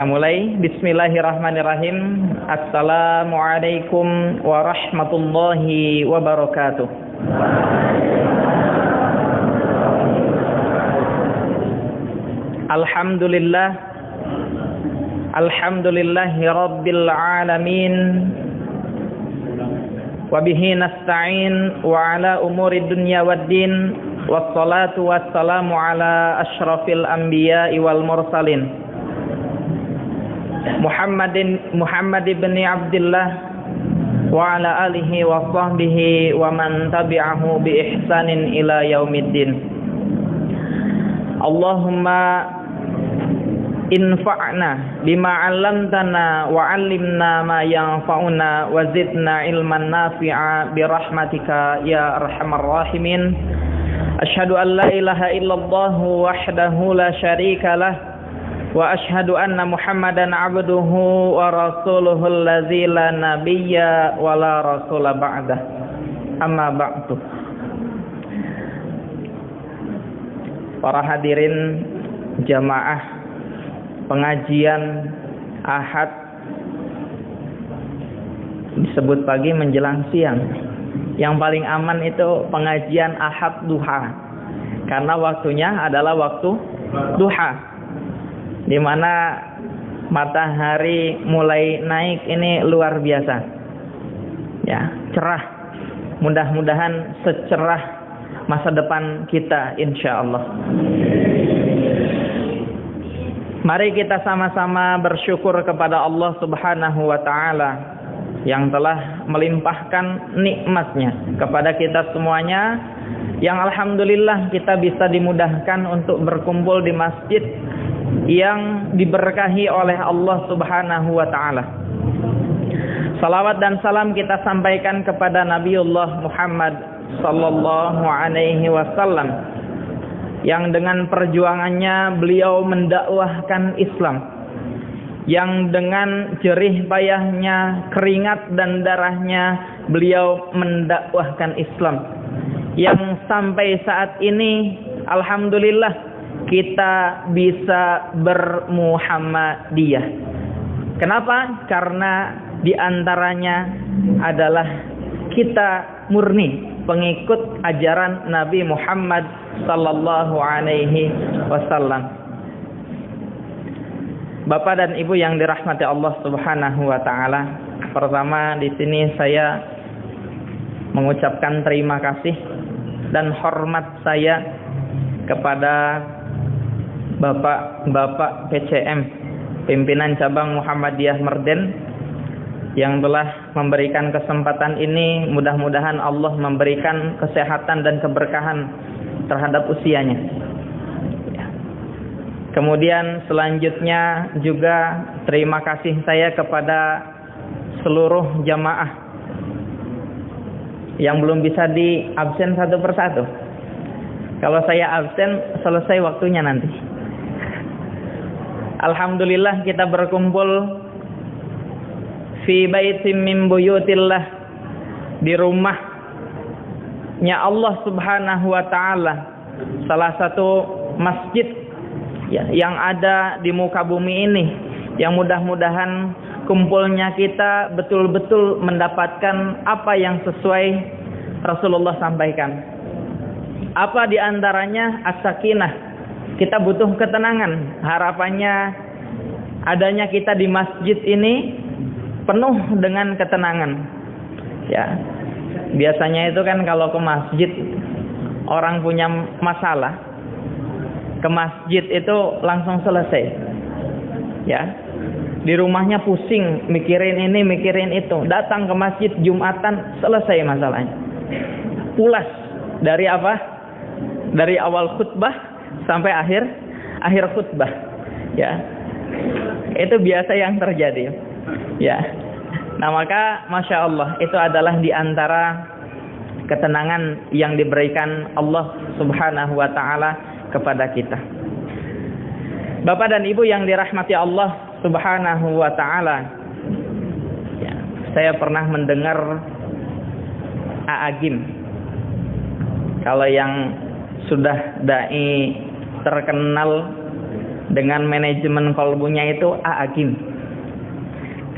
Mulai. Bismillahirrahmanirrahim. Assalamualaikum warahmatullahi wabarakatuh. Alhamdulillah. Alhamdulillahi rabbil alamin. Wabihi nasta'in wa ala umuri dunya waddin. Wassalatu wassalamu ala ashrafil anbiya'i wal mursalin Muhammad ibn Abdullah wa ala alihi wa sahbihi wa man tabi'ahu bi ihsanin ila yaumiddin. Allahumma infa'na bima 'allamtana wa 'allimna ma yanfa'una wa zidna ilman nafi'a bi rahmatika ya arhamar rahimin. Asyhadu an la ilaha illallah wahdahu la syarika lah wa asyhadu anna Muhammadan abduhu wa rasuluhu allazi la nabiyya wa la rasula ba'dah. Amma ba'du. Para hadirin jamaah pengajian Ahad, disebut pagi menjelang siang. Yang paling aman itu pengajian Ahad duha, karena waktunya adalah waktu duha, di mana matahari mulai naik ini luar biasa, ya, cerah. Mudah-mudahan secerah masa depan kita, insya Allah. Mari kita sama-sama bersyukur kepada Allah Subhanahu wa Ta'ala yang telah melimpahkan nikmatnya kepada kita semuanya, yang alhamdulillah kita bisa dimudahkan untuk berkumpul di masjid yang diberkahi oleh Allah Subhanahu wa Ta'ala. Salawat dan salam kita sampaikan kepada Nabiullah Muhammad sallallahu alaihi wasallam, yang dengan perjuangannya beliau mendakwahkan Islam, yang dengan jerih payahnya, keringat dan darahnya beliau mendakwahkan Islam, yang sampai saat ini alhamdulillah kita bisa bermuhammadiyah. Kenapa? Karena diantaranya adalah kita murni pengikut ajaran Nabi Muhammad sallallahu alaihi wasallam. Bapak dan Ibu yang dirahmati Allah Subhanahu wa Ta'ala, pertama di sini saya mengucapkan terima kasih dan hormat saya kepada Bapak PCM, pimpinan cabang Muhammadiyah Merden, yang telah memberikan kesempatan ini. Mudah-mudahan Allah memberikan kesehatan dan keberkahan terhadap usianya. Kemudian selanjutnya juga terima kasih saya kepada seluruh jamaah yang belum bisa diabsen satu persatu. Kalau saya absen, selesai waktunya nanti. Alhamdulillah kita berkumpul fi baitim min buyutillah, di rumahnya Allah Subhanahu wa Ta'ala, salah satu masjid ya, yang ada di muka bumi ini, yang mudah-mudahan kumpulnya kita betul-betul mendapatkan apa yang sesuai Rasulullah sampaikan. Apa diantaranya? As-sakinah. Kita butuh ketenangan. Harapannya adanya kita di masjid ini penuh dengan ketenangan. Ya, biasanya itu kan kalau ke masjid orang punya masalah, ke masjid itu langsung selesai. Ya, di rumahnya pusing, mikirin ini, mikirin itu. Datang ke masjid Jumatan, selesai masalahnya. Pulas dari apa? Dari awal khutbah sampai akhir khutbah. Ya, itu biasa yang terjadi. Ya, nah maka Masya Allah, itu adalah diantara ketenangan yang diberikan Allah Subhanahu wa Ta'ala kepada kita. Bapak dan Ibu yang dirahmati Allah Subhanahu wa Ta'ala, ya, saya pernah mendengar A'agim. Kalau yang sudah dai terkenal dengan manajemen kolbunya itu A'agim.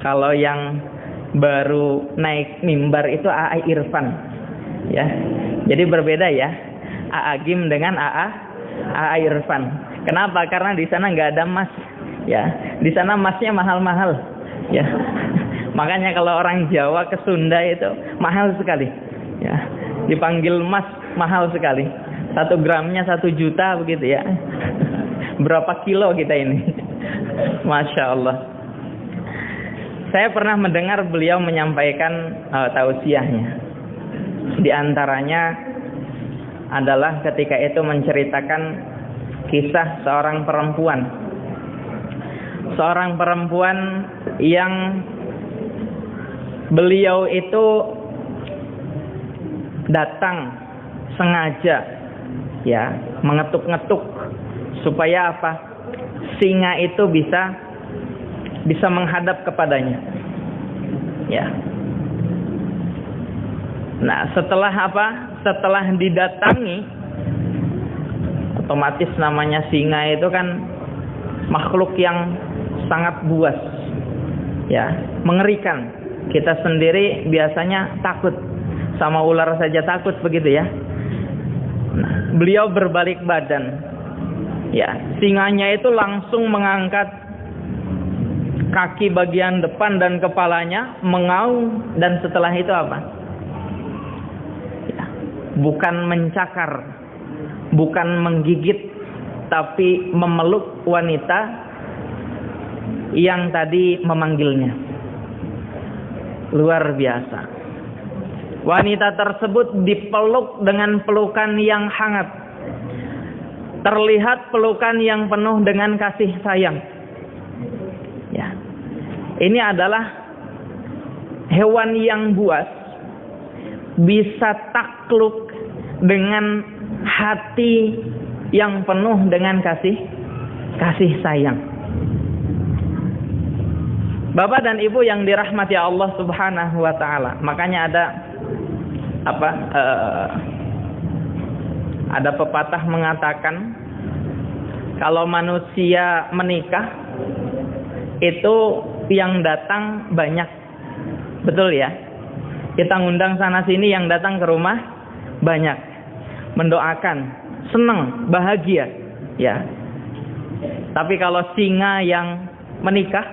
Kalau yang baru naik mimbar itu AA Irfan, ya. Jadi berbeda ya, A'agim dengan AA Irfan. Kenapa? Karena di sana nggak ada emas, ya. Di sana emasnya mahal-mahal, ya. Makanya kalau orang Jawa ke Sunda itu mahal sekali, ya. Dipanggil emas mahal sekali. 1 gramnya 1 juta begitu ya. Berapa kilo kita ini? Masya Allah. Saya pernah mendengar beliau menyampaikan tausiahnya. Di antaranya adalah ketika itu menceritakan kisah seorang perempuan. Seorang perempuan yang beliau itu datang sengaja, ya, mengetuk-ngetuk supaya apa? Singa itu bisa menghadap kepadanya. Ya. Nah, setelah apa? Setelah didatangi, otomatis namanya singa itu kan makhluk yang sangat buas. Ya, mengerikan. Kita sendiri biasanya takut, sama ular saja takut begitu ya. Nah, beliau berbalik badan. Ya, singanya itu langsung mengangkat kaki bagian depan dan kepalanya, mengaum, dan setelah itu apa? Ya, bukan mencakar, bukan menggigit, tapi memeluk wanita yang tadi memanggilnya. Luar biasa. Wanita tersebut dipeluk dengan pelukan yang hangat. Terlihat pelukan yang penuh dengan kasih sayang. Ya. Ini adalah hewan yang buas, bisa takluk dengan hati yang penuh dengan kasih sayang. Bapak dan Ibu yang dirahmati Allah Subhanahu wa taala. Makanya ada pepatah mengatakan kalau manusia menikah itu yang datang banyak. Betul ya? Kita ngundang sana sini, yang datang ke rumah banyak. Mendoakan, senang, bahagia, ya. Tapi kalau singa yang menikah,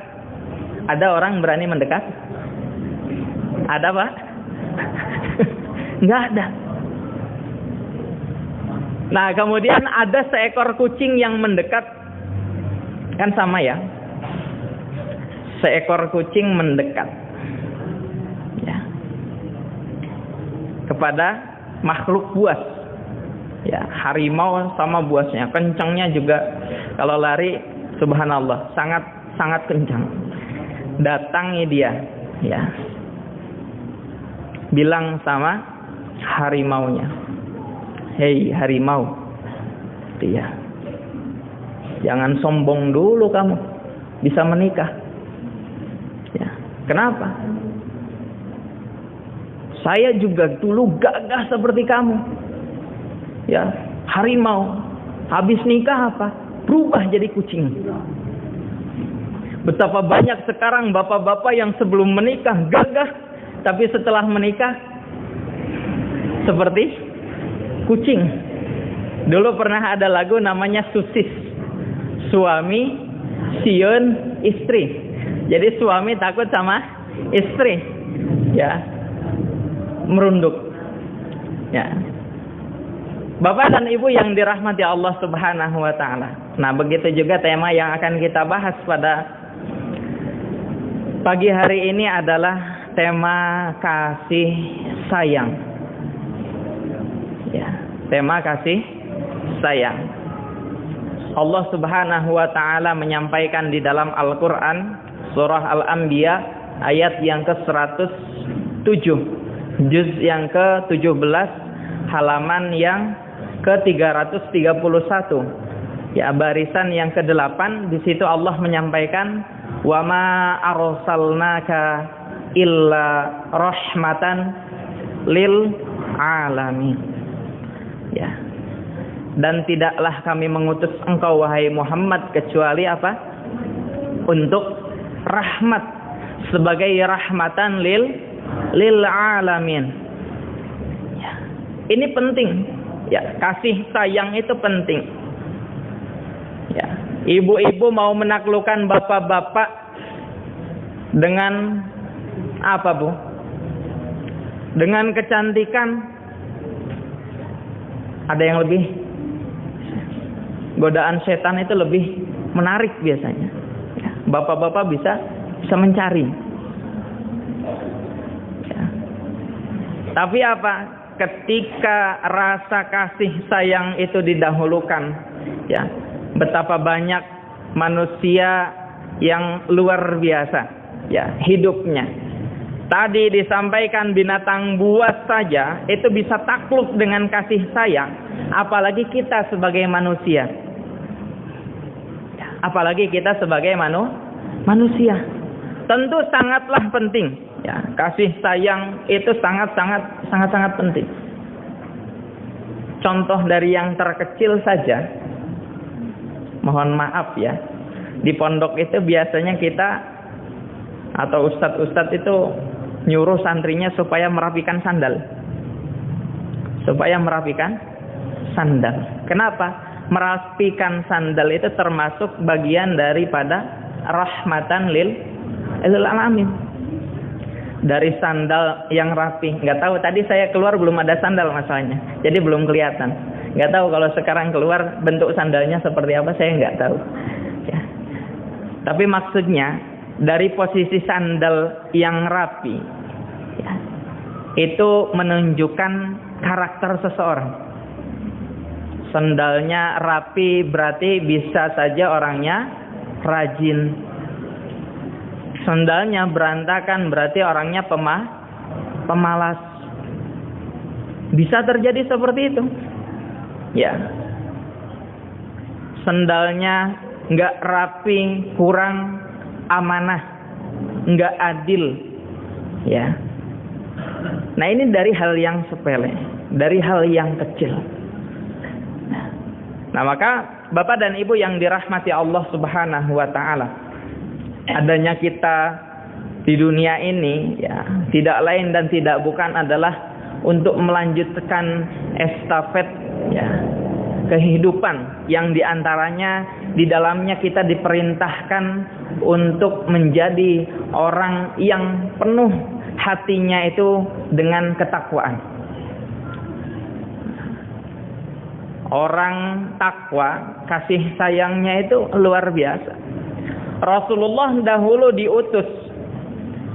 ada orang berani mendekat? Ada, Pak? Nggak ada. Nah, kemudian ada seekor kucing yang mendekat. Kan sama ya. Seekor kucing mendekat, ya, kepada makhluk buas. Ya, harimau sama buasnya. Kencangnya juga kalau lari, subhanallah, sangat kencang. Datangi dia, ya. Bilang sama harimaunya, "Hei harimau, dia, jangan sombong dulu kamu bisa menikah. Ya, kenapa? Saya juga dulu gagah seperti kamu. Ya, harimau habis nikah apa? Berubah jadi kucing. Betapa banyak sekarang bapak-bapak yang sebelum menikah gagah, tapi setelah menikah seperti kucing." Dulu pernah ada lagu namanya Susis. Suami siun istri. Jadi suami takut sama istri, ya, merunduk. Ya. Bapak dan Ibu yang dirahmati Allah Subhanahu wa taala. Nah, begitu juga tema yang akan kita bahas pada pagi hari ini adalah tema kasih sayang. Ya, tema kasih sayang. Allah Subhanahu wa taala menyampaikan di dalam Al-Qur'an surah Al-Anbiya ayat yang ke-107, juz yang ke-17, halaman yang ke-331. Ya, barisan yang ke-8, di situ Allah menyampaikan, "Wa ma arsalnaka illa rahmatan lil alamin." Ya. Dan tidaklah kami mengutus engkau wahai Muhammad kecuali apa? Untuk rahmat, sebagai rahmatan lil alamin. Ya. Ini penting. Ya, kasih sayang itu penting. Ya, ibu-ibu mau menaklukkan bapak-bapak dengan apa, Bu? Dengan kecantikan. Ada yang lebih? Godaan setan itu lebih menarik biasanya. Ya, bapak-bapak bisa mencari. Ya. Tapi apa? Ketika rasa kasih sayang itu didahulukan, ya, betapa banyak manusia yang luar biasa, ya, hidupnya. Tadi disampaikan binatang buas saja itu bisa takluk dengan kasih sayang, apalagi kita sebagai manusia. Apalagi kita sebagai manusia. Tentu sangatlah penting, ya, kasih sayang itu sangat penting. Contoh dari yang terkecil saja, mohon maaf ya, di pondok itu biasanya kita atau ustadz-ustadz itu nyuruh santrinya supaya merapikan sandal. Kenapa? Merapikan sandal itu termasuk bagian daripada rahmatan lil alamin. Dari sandal yang rapi, nggak tahu tadi saya keluar belum ada sandal masalahnya, jadi belum kelihatan. Nggak tahu kalau sekarang keluar bentuk sandalnya seperti apa, saya nggak tahu. Ya. Tapi maksudnya dari posisi sandal yang rapi, ya, itu menunjukkan karakter seseorang. Sandalnya rapi berarti bisa saja orangnya rajin. Sandalnya berantakan berarti orangnya pemalas. Bisa terjadi seperti itu. Ya. Sandalnya nggak rapi, kurang amanah, nggak adil. Ya. Nah, ini dari hal yang sepele, dari hal yang kecil. Nah, maka Bapak dan Ibu yang dirahmati Allah Subhanahu wa taala, adanya kita di dunia ini, ya, tidak lain dan tidak bukan adalah untuk melanjutkan estafet, ya, kehidupan yang diantaranya di dalamnya kita diperintahkan untuk menjadi orang yang penuh hatinya itu dengan ketakwaan. Orang takwa, kasih sayangnya itu luar biasa. Rasulullah dahulu diutus,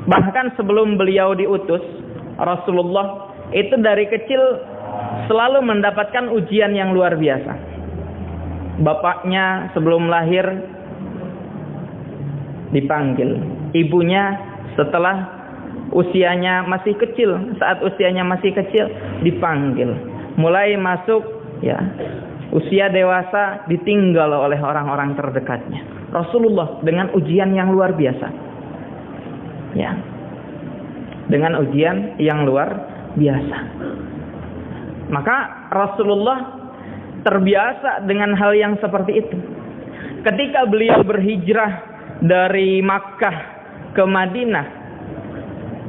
bahkan sebelum beliau diutus, Rasulullah itu dari kecil selalu mendapatkan ujian yang luar biasa. Bapaknya sebelum lahir dipanggil, ibunya setelah usianya masih kecil, saat usianya masih kecil dipanggil, mulai masuk, ya, usia dewasa ditinggal oleh orang-orang terdekatnya. Rasulullah dengan ujian yang luar biasa, ya, dengan ujian yang luar biasa. Maka Rasulullah terbiasa dengan hal yang seperti itu. Ketika beliau berhijrah dari Makkah ke Madinah,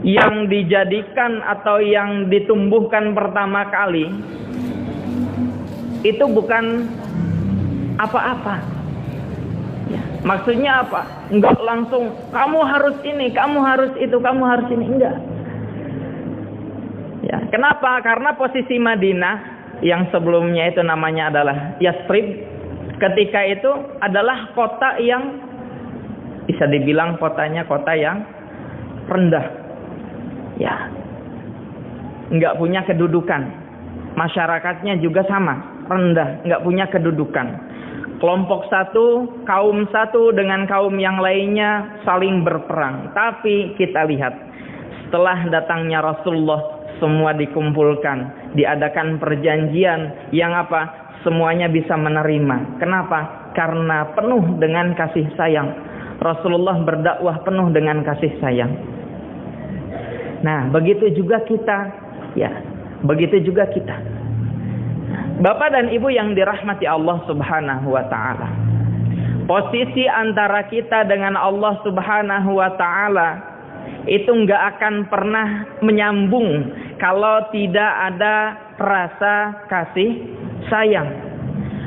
yang dijadikan atau yang ditumbuhkan pertama kali itu bukan apa-apa. Ya, maksudnya apa? Enggak langsung kamu harus ini, kamu harus itu, kamu harus ini, enggak. Ya, kenapa? Karena posisi Madinah yang sebelumnya itu namanya adalah Yasrib, ketika itu adalah kota yang bisa dibilang kotanya kota yang rendah. Ya. Enggak punya kedudukan. Masyarakatnya juga sama, rendah, enggak punya kedudukan. Kelompok satu, kaum satu dengan kaum yang lainnya saling berperang. Tapi kita lihat, setelah datangnya Rasulullah, semua dikumpulkan, diadakan perjanjian yang apa? Semuanya bisa menerima. Kenapa? Karena penuh dengan kasih sayang. Rasulullah berdakwah penuh dengan kasih sayang. Nah, begitu juga kita, ya, begitu juga kita. Bapak dan Ibu yang dirahmati Allah Subhanahu wa taala, posisi antara kita dengan Allah Subhanahu wa taala itu nggak akan pernah menyambung kalau tidak ada rasa kasih sayang.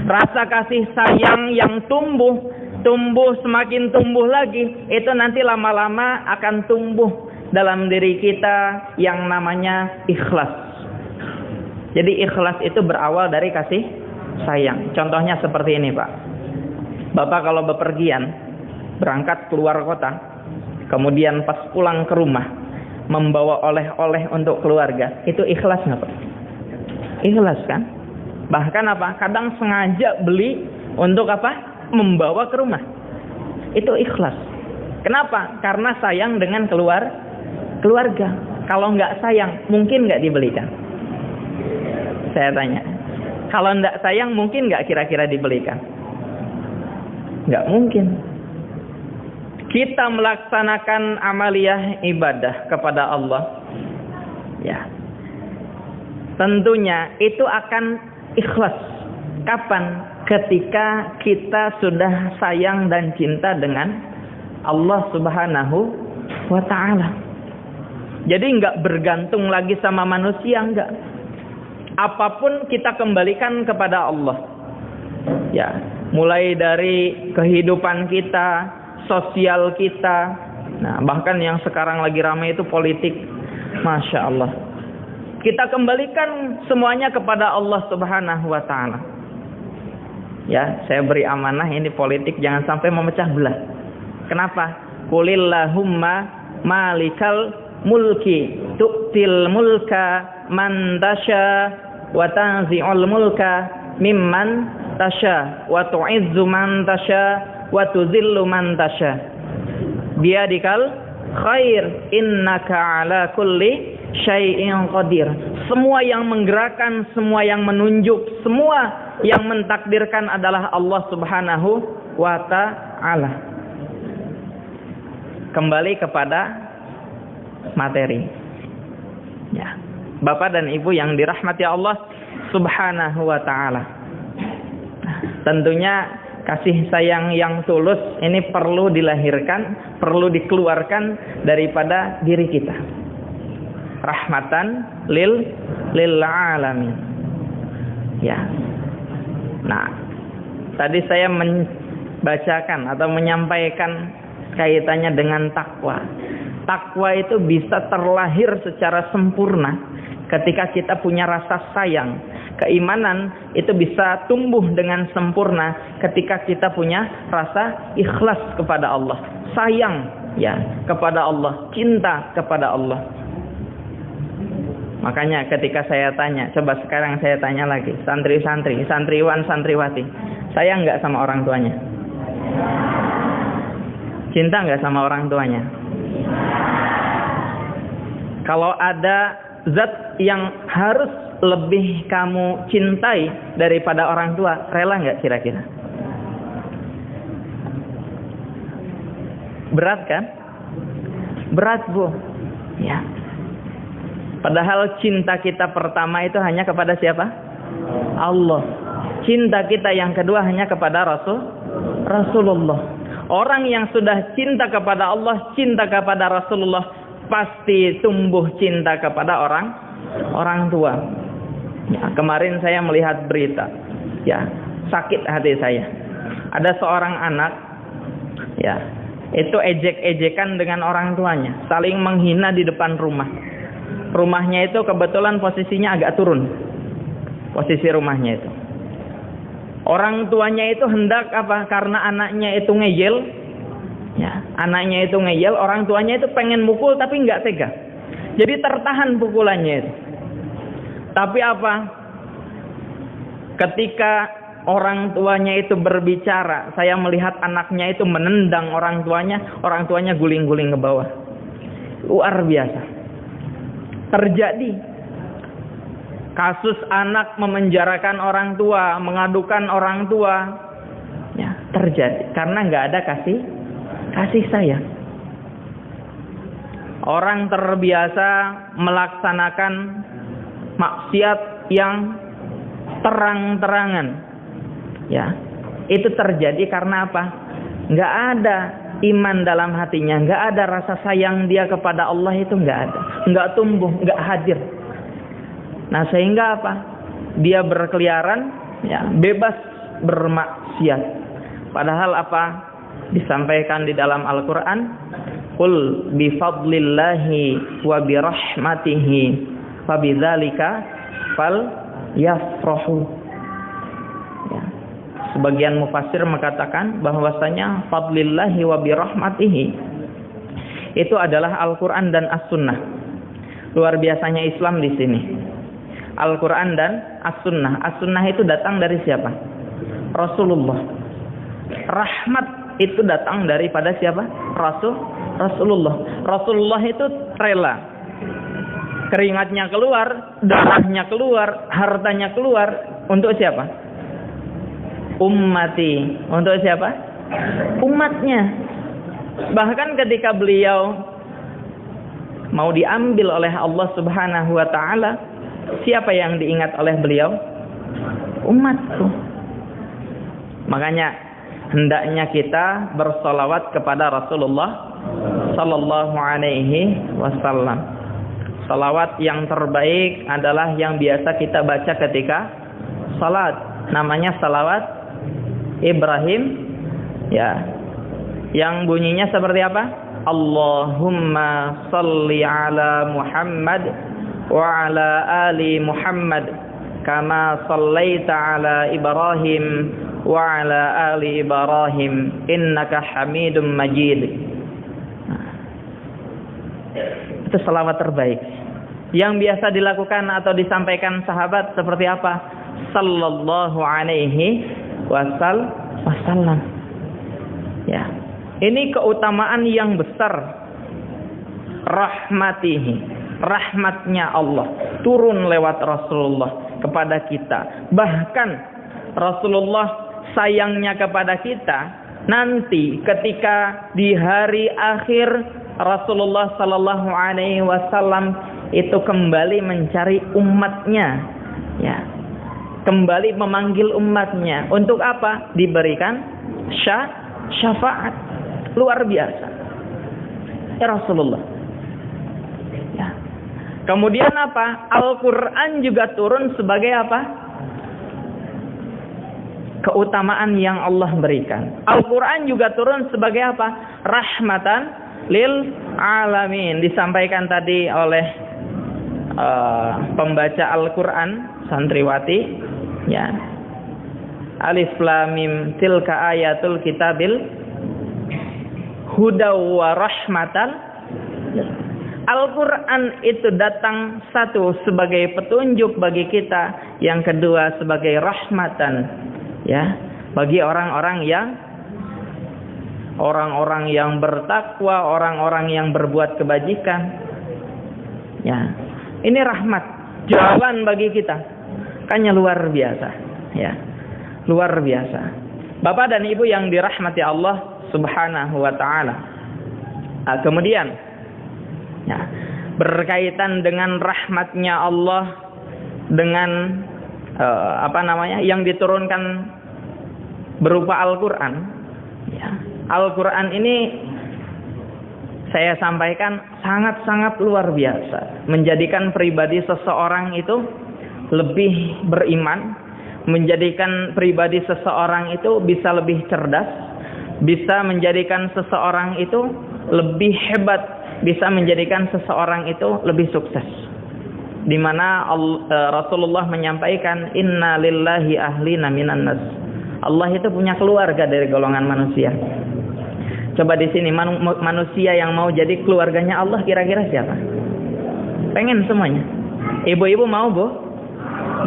Rasa kasih sayang yang tumbuh semakin tumbuh lagi, itu nanti lama-lama akan tumbuh dalam diri kita yang namanya ikhlas. Jadi ikhlas itu berawal dari kasih sayang. Contohnya seperti ini, Pak. Bapak kalau bepergian, berangkat keluar kota, kemudian pas pulang ke rumah membawa oleh-oleh untuk keluarga, itu ikhlas nggak, Pak? Ikhlas kan? Bahkan apa? Kadang sengaja beli untuk apa? Membawa ke rumah. Itu ikhlas. Kenapa? Karena sayang dengan keluarga. Kalau nggak sayang, mungkin nggak dibelikan? Saya tanya. Kalau nggak sayang, mungkin nggak kira-kira dibelikan? Nggak mungkin. Kita melaksanakan amaliyah ibadah kepada Allah, ya, tentunya itu akan ikhlas. Kapan? Ketika kita sudah sayang dan cinta dengan Allah Subhanahu wa ta'ala. Jadi nggak bergantung lagi sama manusia, nggak. Apapun kita kembalikan kepada Allah. Ya, mulai dari kehidupan kita, sosial kita. Nah, bahkan yang sekarang lagi ramai itu politik. Masya Allah. Kita kembalikan semuanya kepada Allah Subhanahu wa ta'ala. Ya, saya beri amanah ini politik jangan sampai memecah belah. Kenapa? Qulillahumma malikal mulki tu'til mulka man tasha wa tanzi'ul mulka mimman tasha wa tu'izzu man tasha wa tuzillu man tasha biyadikal khair innaka ala kulli syai'in qadir. Semua yang menggerakkan, semua yang menunjuk, semua yang mentakdirkan adalah Allah Subhanahu wa ta'ala. Kembali kepada materi. Ya. Bapak dan Ibu yang dirahmati Allah Subhanahu wa ta'ala. Tentunya kasih sayang yang tulus ini perlu dilahirkan, perlu dikeluarkan daripada diri kita. Rahmatan lil alamin. Ya. Nah, tadi saya membacakan atau menyampaikan kaitannya dengan takwa. Takwa itu bisa terlahir secara sempurna ketika kita punya rasa sayang. Keimanan itu bisa tumbuh dengan sempurna ketika kita punya rasa ikhlas kepada Allah, sayang ya kepada Allah, cinta kepada Allah. Makanya ketika saya tanya, coba sekarang saya tanya lagi, santri-santri, santriwan, santriwati, sayang nggak sama orang tuanya? Cinta nggak sama orang tuanya? Kalau ada zat yang harus lebih kamu cintai daripada orang tua, rela nggak kira-kira? Berat kan? Berat, Bu. Ya. Padahal cinta kita pertama itu hanya kepada siapa? Allah. Cinta kita yang kedua hanya kepada Rasulullah. Orang yang sudah cinta kepada Allah, cinta kepada Rasulullah, pasti tumbuh cinta kepada orang tua. Ya, kemarin saya melihat berita, ya, sakit hati saya. Ada seorang anak, ya, itu ejek-ejekan dengan orang tuanya, saling menghina di depan rumah. Rumahnya itu kebetulan posisinya agak turun, posisi rumahnya itu. Orang tuanya itu hendak apa? Karena anaknya itu ngeyel, ya, anaknya itu ngeyel, orang tuanya itu pengen mukul tapi nggak tega. Jadi tertahan pukulannya itu. Tapi apa? Ketika orang tuanya itu berbicara, saya melihat anaknya itu menendang orang tuanya guling-guling ke bawah. Luar biasa. Terjadi kasus anak memenjarakan orang tua, mengadukan orang tua, ya, terjadi karena nggak ada kasih sayang. Orang terbiasa melaksanakan maksiat yang terang-terangan. Ya, itu terjadi karena apa? Nggak ada iman dalam hatinya, nggak ada rasa sayang dia kepada Allah, itu nggak ada, nggak tumbuh, nggak hadir. Nah, sehingga apa? Dia berkeliaran, ya, bebas bermaksiat. Padahal apa? Disampaikan di dalam Al-Quran, qul bifadlillahi wa birahmatihi fabidzalika falyafrahu. Ya. Sebagian mufassir mengatakan bahwasanya fadlillahi wa birahmatihi itu adalah Al-Quran dan As-Sunnah. Luar biasanya Islam di sini. Al-Quran dan As-Sunnah. As-Sunnah itu datang dari siapa? Rasulullah. Rahmat itu datang daripada siapa? Rasulullah. Rasulullah itu rela. Keringatnya keluar, darahnya keluar, hartanya keluar. Untuk siapa? Ummati. Untuk siapa? Umatnya. Bahkan ketika beliau mau diambil oleh Allah Subhanahu wa ta'ala, siapa yang diingat oleh beliau? Umatku. Makanya hendaknya kita bersolawat kepada Rasulullah sallallahu alaihi wasallam. Salawat yang terbaik adalah yang biasa kita baca ketika salat. Namanya salawat Ibrahim, ya. Yang bunyinya seperti apa? Allahumma salli ala Muhammad wa ala ali Muhammad kama sallaita ala Ibrahim wa ala ali Ibrahim innaka Hamidum Majid. Itu salawat terbaik yang biasa dilakukan atau disampaikan sahabat seperti apa? Sallallahu alaihi wasallam. Ya. Ini keutamaan yang besar. Rahmatihi, rahmatnya Allah turun lewat Rasulullah kepada kita. Bahkan Rasulullah sayangnya kepada kita, nanti ketika di hari akhir Rasulullah sallallahu alaihi wasallam itu kembali mencari umatnya, ya, kembali memanggil umatnya untuk apa? Diberikan syafaat. Luar biasa, ya Rasulullah. Ya. Kemudian apa? Al-Quran juga turun sebagai apa? Keutamaan yang Allah berikan. Al-Quran juga turun sebagai apa? Rahmatan lil alamin. Disampaikan tadi oleh pembaca Al-Quran, santriwati, ya. Alif lam mim tilka ayatul kitabil huda wa rahmatan. Al-Quran itu datang satu sebagai petunjuk bagi kita, yang kedua sebagai rahmatan, ya, bagi orang-orang yang bertakwa, orang-orang yang berbuat kebajikan. Ya, ini rahmat, jalan bagi kita. Makanya luar biasa, ya, luar biasa. Bapak dan Ibu yang dirahmati Allah Subhanahu wa ta'ala. Kemudian, ya, berkaitan dengan rahmatnya Allah, dengan yang diturunkan berupa Al-Quran, ya. Al-Quran ini saya sampaikan sangat-sangat luar biasa, menjadikan pribadi seseorang itu lebih beriman, menjadikan pribadi seseorang itu bisa lebih cerdas, bisa menjadikan seseorang itu lebih hebat, bisa menjadikan seseorang itu lebih sukses. Di mana Rasulullah menyampaikan, Inna lillahi ahlina minan nas. Allah itu punya keluarga dari golongan manusia. Coba di sini manusia yang mau jadi keluarganya Allah kira-kira siapa? Pengen semuanya. Ibu-ibu mau, Bu?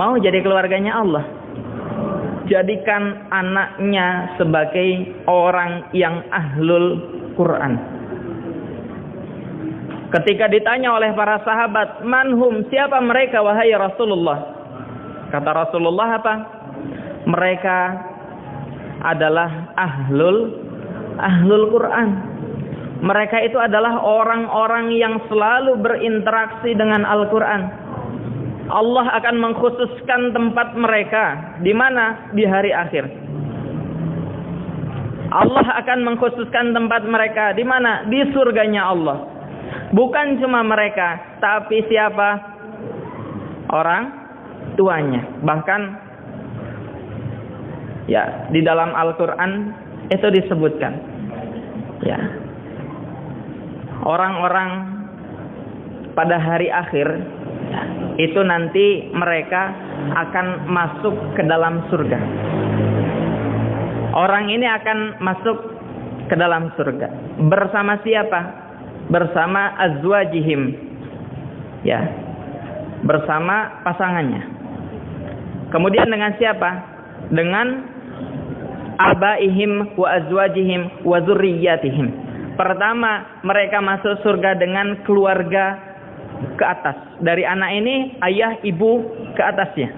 Mau jadi keluarganya Allah? Jadikan anaknya sebagai orang yang ahlul Quran. Ketika ditanya oleh para sahabat, manhum, siapa mereka wahai Rasulullah? Kata Rasulullah apa? Mereka adalah ahlul Quran. Mereka itu adalah orang-orang yang selalu berinteraksi dengan Al-Quran. Allah akan mengkhususkan tempat mereka di mana? Di hari akhir. Allah akan mengkhususkan tempat mereka di mana? Di surganya Allah. Bukan cuma mereka, tapi siapa? Orang tuanya. Bahkan ya, di dalam Al-Qur'an itu disebutkan. Ya. Orang-orang pada hari akhir itu nanti mereka akan masuk ke dalam surga. Orang ini akan masuk ke dalam surga. Bersama siapa? Bersama azwajihim. Ya. Bersama pasangannya. Kemudian dengan siapa? Dengan abaihim wa azwajihim wa dzurriyyatihim. Pertama, mereka masuk surga dengan keluarga ke atas. Dari anak ini, ayah, ibu ke atasnya.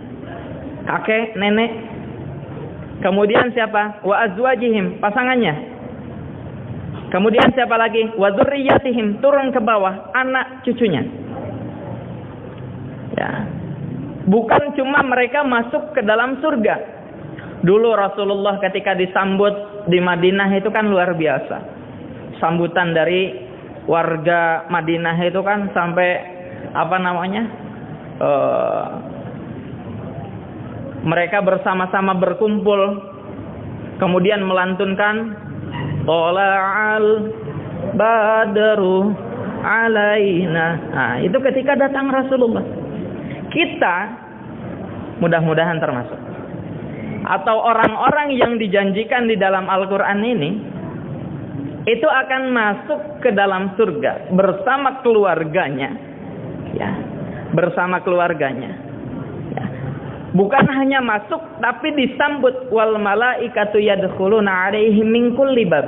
Kakek, nenek. Kemudian siapa? Wa azwajihim, pasangannya. Kemudian siapa lagi? Wa dzurriyyatihim, turun ke bawah, anak cucunya. Ya. Bukan cuma mereka masuk ke dalam surga. Dulu Rasulullah ketika disambut di Madinah itu kan luar biasa. Sambutan dari warga Madinah itu kan sampai mereka bersama-sama berkumpul, kemudian melantunkan Tola'al Badru Alaina. Nah, itu ketika datang Rasulullah. Kita mudah-mudahan termasuk, atau orang-orang yang dijanjikan di dalam Al-Quran ini, itu akan masuk ke dalam surga bersama keluarganya, ya, bersama keluarganya. Ya. Bukan hanya masuk, tapi disambut wal malaikatu yadkhuluna alaihim min kulli bab.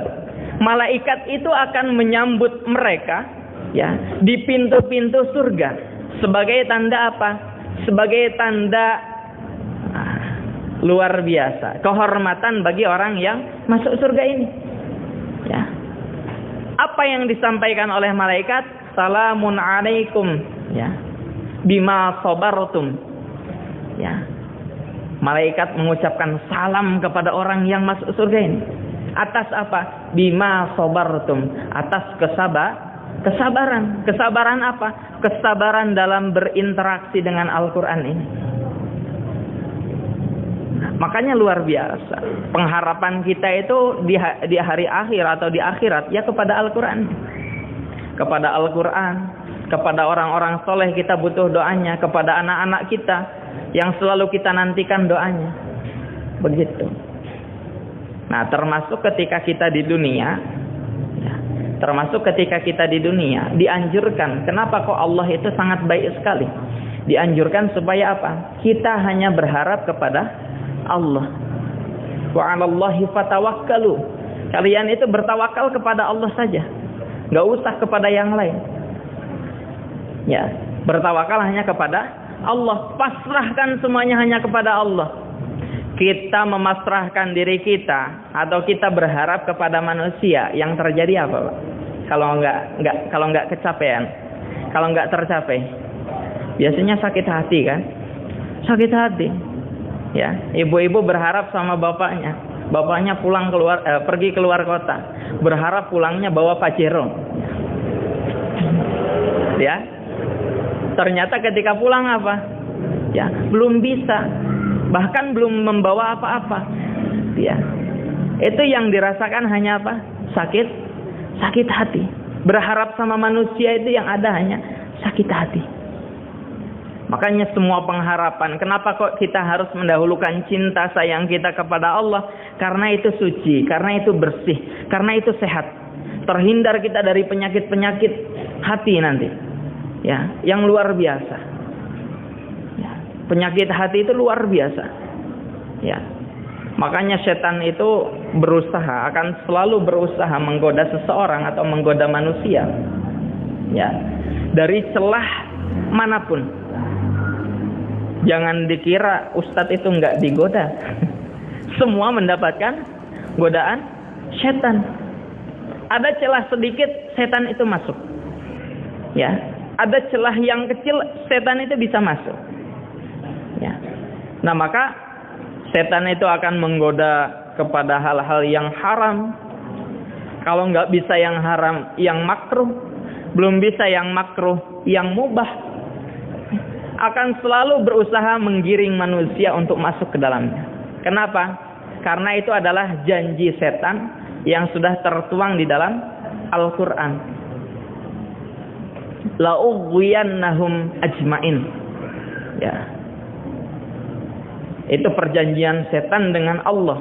Malaikat itu akan menyambut mereka, ya, di pintu-pintu surga. Sebagai tanda apa? Sebagai tanda luar biasa, kehormatan bagi orang yang masuk surga ini. Ya. Apa yang disampaikan oleh malaikat? Salamun alaikum, ya, bima sabartum. Ya. Malaikat mengucapkan salam kepada orang yang masuk surga ini. Atas apa? Bima sabartum, atas kesabaran. Kesabaran apa? Kesabaran dalam berinteraksi dengan Al-Qur'an ini. Makanya luar biasa. Pengharapan kita itu di hari akhir atau di akhirat ya kepada Al-Quran. Kepada Al-Quran. Kepada orang-orang soleh kita butuh doanya. Kepada anak-anak kita yang selalu kita nantikan doanya. Begitu. Nah, termasuk ketika kita di dunia. Termasuk ketika kita di dunia. Dianjurkan. Kenapa kok Allah itu sangat baik sekali? Dianjurkan supaya apa? Kita hanya berharap kepada Allah. Wa 'alallahi fatawakkalu. Kalian itu bertawakal kepada Allah saja. Enggak usah kepada yang lain. Ya, bertawakal hanya kepada Allah. Pasrahkan semuanya hanya kepada Allah. Kita memasrahkan diri kita atau kita berharap kepada manusia, yang terjadi apa, Pak? Kalau enggak kecapean, kalau enggak tercapai, biasanya sakit hati kan? Sakit hati. Ya, ibu-ibu berharap sama bapaknya. Bapaknya pergi keluar kota. Berharap pulangnya bawa Pajero. Ya. Ternyata ketika pulang apa? Ya, belum bisa. Bahkan belum membawa apa-apa. Ya. Itu yang dirasakan hanya apa? Sakit hati. Berharap sama manusia itu yang ada hanya sakit hati. Makanya semua pengharapan, kenapa kok kita harus mendahulukan cinta sayang kita kepada Allah? Karena itu suci, karena itu bersih, karena itu sehat. Terhindar kita dari penyakit-penyakit hati nanti. Ya, yang luar biasa. Ya, penyakit hati itu luar biasa. Ya. Makanya setan itu akan selalu berusaha menggoda seseorang atau menggoda manusia. Ya. Dari celah manapun. Jangan dikira ustadz itu enggak digoda. Semua mendapatkan godaan setan. Ada celah sedikit, setan itu masuk. Ya, ada celah yang kecil, setan itu bisa masuk. Nah, maka setan itu akan menggoda kepada hal-hal yang haram. Kalau nggak bisa yang haram, yang makruh. Belum bisa yang makruh, yang mubah. Akan selalu berusaha menggiring manusia untuk masuk ke dalamnya. Kenapa? Karena itu adalah janji setan yang sudah tertuang di dalam Al-Quran. La'ughwiyannahum ajmain. Ya. Itu perjanjian setan dengan Allah.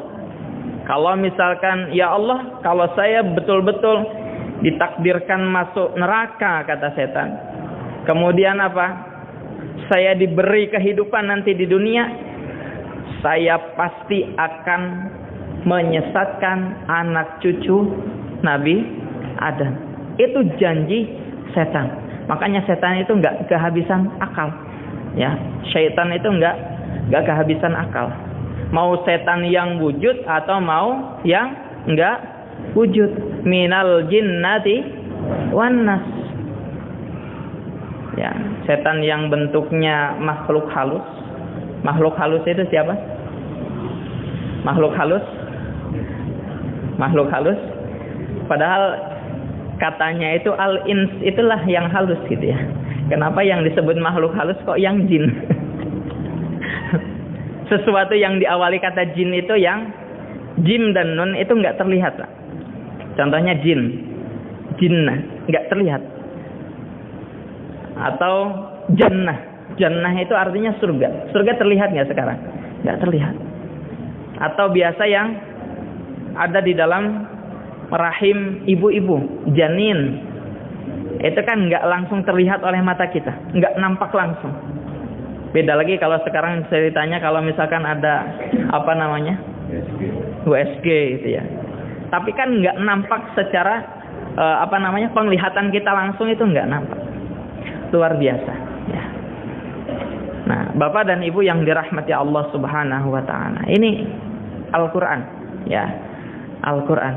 Kalau misalkan, ya Allah, kalau saya betul-betul ditakdirkan masuk neraka, kata setan. Kemudian apa? Saya diberi kehidupan nanti di dunia, saya pasti akan menyesatkan anak cucu Nabi Adam. Itu janji setan. Makanya setan itu nggak kehabisan akal. Ya, syaitan itu nggak kehabisan akal. Mau setan yang wujud atau mau yang nggak wujud. Minal jinnati wan nas. Ya, setan yang bentuknya makhluk halus. Makhluk halus itu siapa? Makhluk halus? Makhluk halus? Padahal katanya itu al-ins, itulah yang halus gitu ya. Kenapa yang disebut makhluk halus kok yang jin? Sesuatu yang diawali kata jin itu yang jim dan nun itu nggak terlihat, Pak. Contohnya jin, jinnah, nggak terlihat. Atau jannah, jannah itu artinya surga. Surga terlihat nggak sekarang? Nggak terlihat. Atau biasa yang ada di dalam rahim ibu-ibu, janin, itu kan nggak langsung terlihat oleh mata kita, nggak nampak langsung. Beda lagi kalau sekarang ceritanya kalau misalkan ada apa namanya USG gitu ya, tapi kan nggak nampak secara penglihatan kita langsung, itu nggak nampak. Luar biasa ya. Nah, Bapak dan Ibu yang dirahmati Allah Subhanahu wa taala, ini Al-Qur'an ya. Al-Qur'an,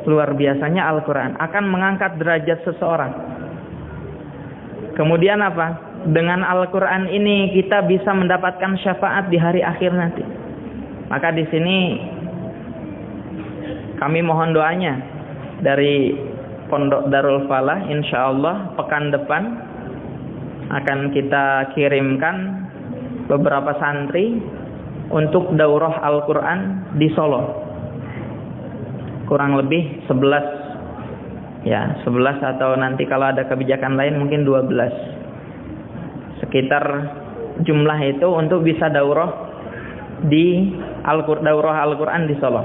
luar biasanya Al-Quran akan mengangkat derajat seseorang. Kemudian apa? Dengan Al-Quran ini kita bisa mendapatkan syafaat di hari akhir nanti. Maka di sini kami mohon doanya dari Pondok Darul Falah. Insya Allah pekan depan akan kita kirimkan beberapa santri untuk daurah Al-Quran di Solo. Kurang lebih 11 ya, 11 atau nanti kalau ada kebijakan lain mungkin 12, sekitar jumlah itu untuk bisa daurah di daurah Al-Quran di Solo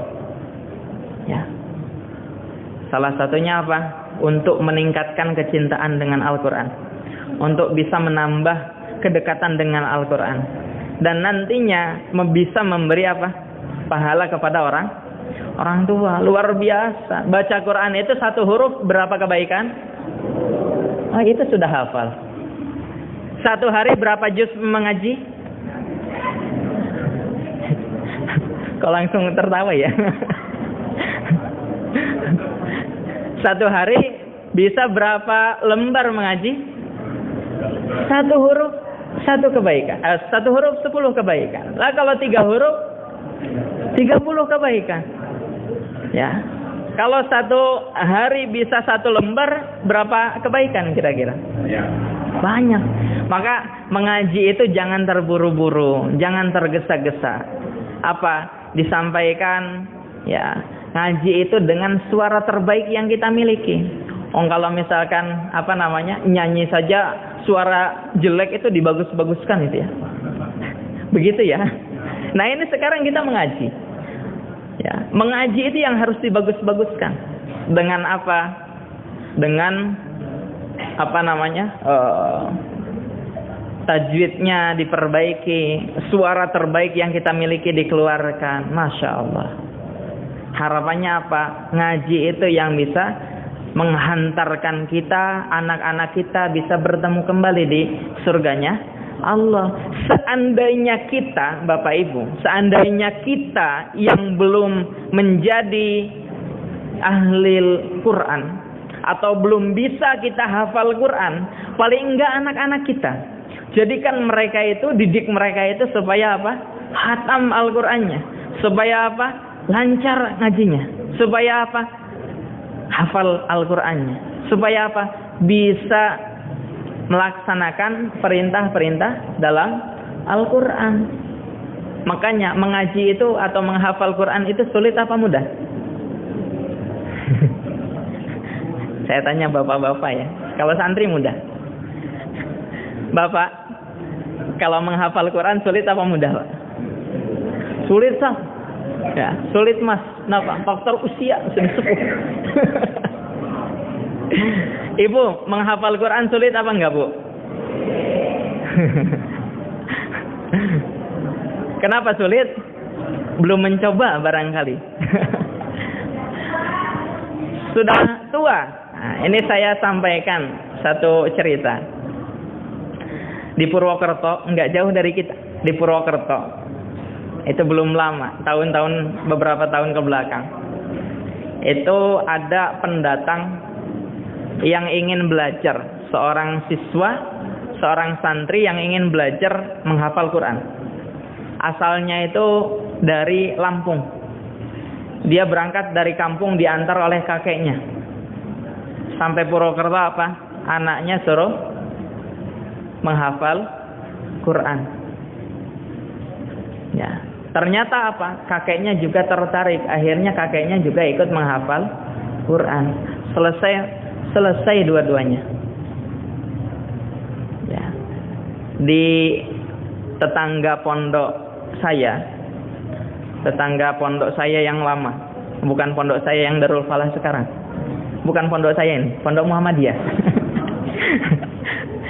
ya. Salah satunya apa? Untuk meningkatkan kecintaan dengan Al-Quran, untuk bisa menambah kedekatan dengan Al-Quran, dan nantinya bisa memberi apa? Pahala kepada orang tua. Luar biasa. Baca Quran itu satu huruf berapa kebaikan? Oh, itu sudah hafal. Satu hari berapa juz mengaji? Kok langsung tertawa ya? Satu hari bisa berapa lembar mengaji? Satu huruf, satu kebaikan. Satu huruf 10 kebaikan. Lah kalau 3 huruf 30 kebaikan. Ya, kalau satu hari bisa 1 lembar, berapa kebaikan kira-kira? Banyak. Maka mengaji itu jangan terburu-buru, jangan tergesa-gesa. Apa disampaikan? Ya, ngaji itu dengan suara terbaik yang kita miliki. Kalau misalkan nyanyi saja suara jelek itu dibagus-baguskan itu ya. Begitu ya. Nah, ini sekarang kita mengaji. Ya, mengaji itu yang harus dibagus-baguskan. Dengan apa? Dengan tajwidnya diperbaiki, suara terbaik yang kita miliki dikeluarkan. Masya Allah. Harapannya apa? Ngaji itu yang bisa menghantarkan kita, anak-anak kita bisa bertemu kembali di surganya Allah. Seandainya kita, Bapak Ibu, seandainya kita yang belum menjadi ahli Quran atau belum bisa kita hafal Quran, paling enggak anak-anak kita, jadikan mereka itu, didik mereka itu supaya apa? hatam Al-Qur'annya. Supaya apa? Lancar ngajinya. Supaya apa? Hafal Al-Qur'annya. Supaya apa? Bisa melaksanakan perintah-perintah dalam Al-Qur'an. Makanya mengaji itu atau menghafal Quran itu sulit apa mudah? Saya tanya bapak-bapak ya. Kalau santri mudah. Bapak, kalau menghafal Quran sulit apa mudah, Pak? Sulit, Pak. Ya, sulit, Mas. Kenapa? Faktor usia sudah sepuh. Ibu, menghafal Quran sulit apa enggak, Bu? Kenapa sulit? Belum mencoba barangkali. Sudah tua. Nah, ini saya sampaikan satu cerita. Di Purwokerto, enggak jauh dari kita. Di Purwokerto. Itu belum lama, tahun-tahun, beberapa tahun ke belakang. Itu ada pendatang yang ingin belajar. Seorang siswa, seorang santri yang ingin belajar menghafal Quran. Asalnya itu dari Lampung. Dia berangkat dari kampung diantar oleh kakeknya. Sampai Purwokerto apa? Anaknya suruh menghafal Quran. Ya, ternyata apa? Kakeknya juga tertarik. Akhirnya kakeknya juga ikut menghafal Quran. Selesai dua-duanya. Ya. Di tetangga pondok saya yang lama, bukan pondok saya yang Darul Falah sekarang, bukan pondok saya ini, pondok Muhammadiyah.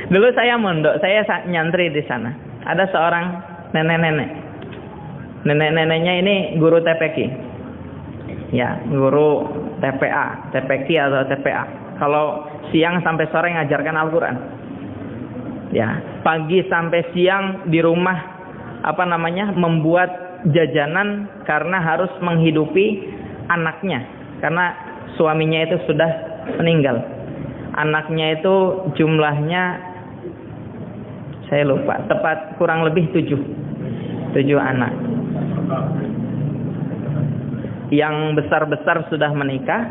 Dulu saya mondok, saya nyantri di sana. Ada seorang nenek-neneknya ini guru TPQ, ya, guru TPA, TPQ atau TPA. Kalau siang sampai sore ngajarkan Al-Quran, ya, pagi sampai siang di rumah membuat jajanan karena harus menghidupi anaknya, karena suaminya itu sudah meninggal. Anaknya itu jumlahnya saya lupa, tepat kurang lebih 7 anak. Yang besar-besar sudah menikah.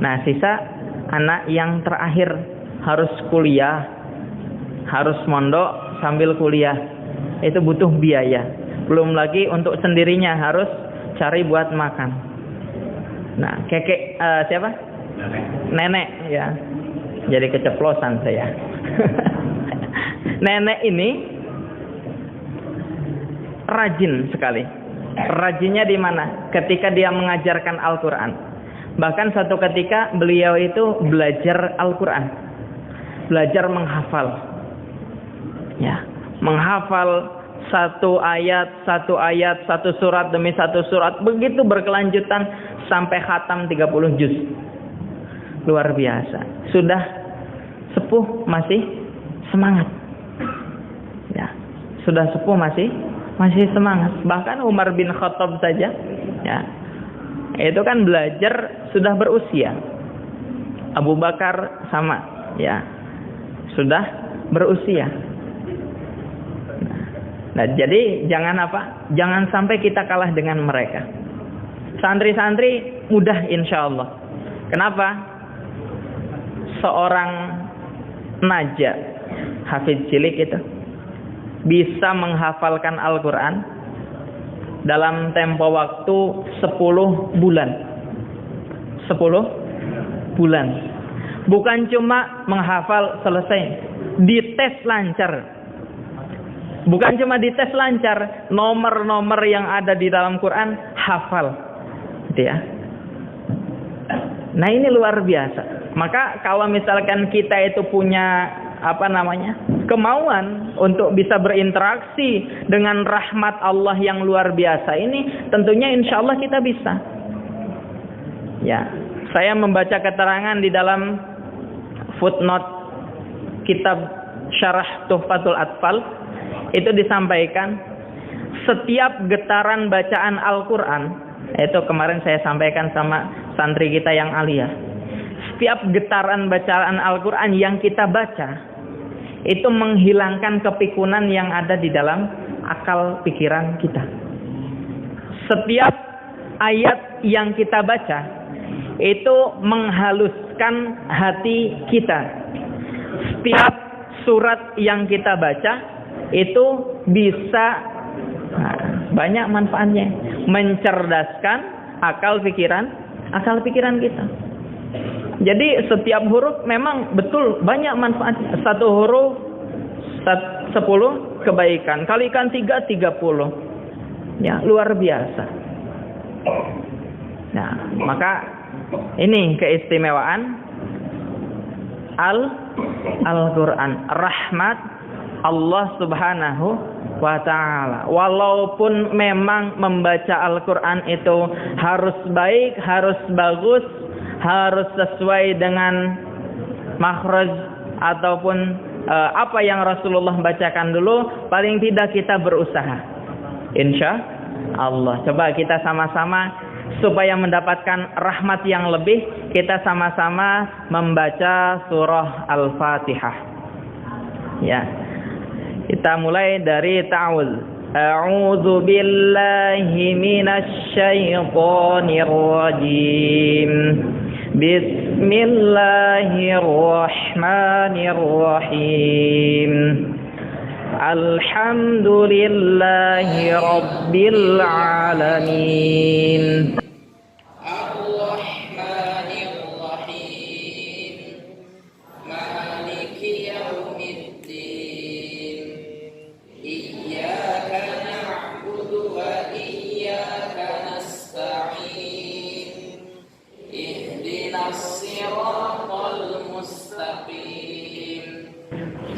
Nah, sisa anak yang terakhir harus kuliah, harus mondok sambil kuliah. Itu butuh biaya. Belum lagi untuk sendirinya harus cari buat makan. Nah, siapa? Nenek, ya. Jadi keceplosan saya. Nenek ini rajin sekali. Rajinnya di mana? Ketika dia mengajarkan Al-Quran. Bahkan satu ketika beliau itu belajar Al-Quran. Belajar menghafal. Ya, menghafal satu ayat, satu surat demi satu surat, begitu berkelanjutan sampai khatam 30 juz. Luar biasa. Sudah sepuh masih semangat. Ya, sudah sepuh masih semangat. Bahkan Umar bin Khattab saja, ya, itu kan belajar sudah berusia. Abu Bakar sama, ya, sudah berusia. Nah, jadi jangan sampai kita kalah dengan mereka. Santri-santri mudah insya Allah. Kenapa? Seorang naja, hafidz cilik itu bisa menghafalkan Al-Quran dalam tempo waktu 10 bulan. 10 bulan. Bukan cuma menghafal selesai, dites lancar. Bukan cuma dites lancar, nomor-nomor yang ada di dalam Quran hafal, gitu ya. Nah, ini luar biasa. Maka kalau misalkan kita itu punya kemauan untuk bisa berinteraksi dengan rahmat Allah yang luar biasa ini, tentunya insya Allah kita bisa. Ya, saya membaca keterangan di dalam footnote kitab Syarah Tuhfatul Atfal. Itu disampaikan setiap getaran bacaan Al-Quran, itu kemarin saya sampaikan sama santri kita yang alia. Setiap getaran bacaan Al-Quran yang kita baca itu menghilangkan kepikunan yang ada di dalam akal pikiran kita. Setiap ayat yang kita baca itu menghaluskan hati kita. Setiap surat yang kita baca itu bisa banyak manfaatnya, mencerdaskan akal pikiran kita. Jadi setiap huruf memang betul banyak manfaat. Satu huruf 10 kebaikan, kalikan 3 30. Ya, luar biasa. Nah, maka ini keistimewaan Al-Quran, rahmat Allah Subhanahu wa ta'ala. Walaupun memang membaca Al-Quran itu harus baik, harus bagus, harus sesuai dengan makhraj ataupun apa yang Rasulullah bacakan dulu, paling tidak kita berusaha. Insya Allah. Coba kita sama-sama supaya mendapatkan rahmat yang lebih, kita sama-sama membaca surah Al-Fatihah. Ya. Kita mulai dari ta'awudz. A'udzu billahi minasy syaithanir rajim. Bismillahirrahmanirrahim. Alhamdulillahi rabbil alamin.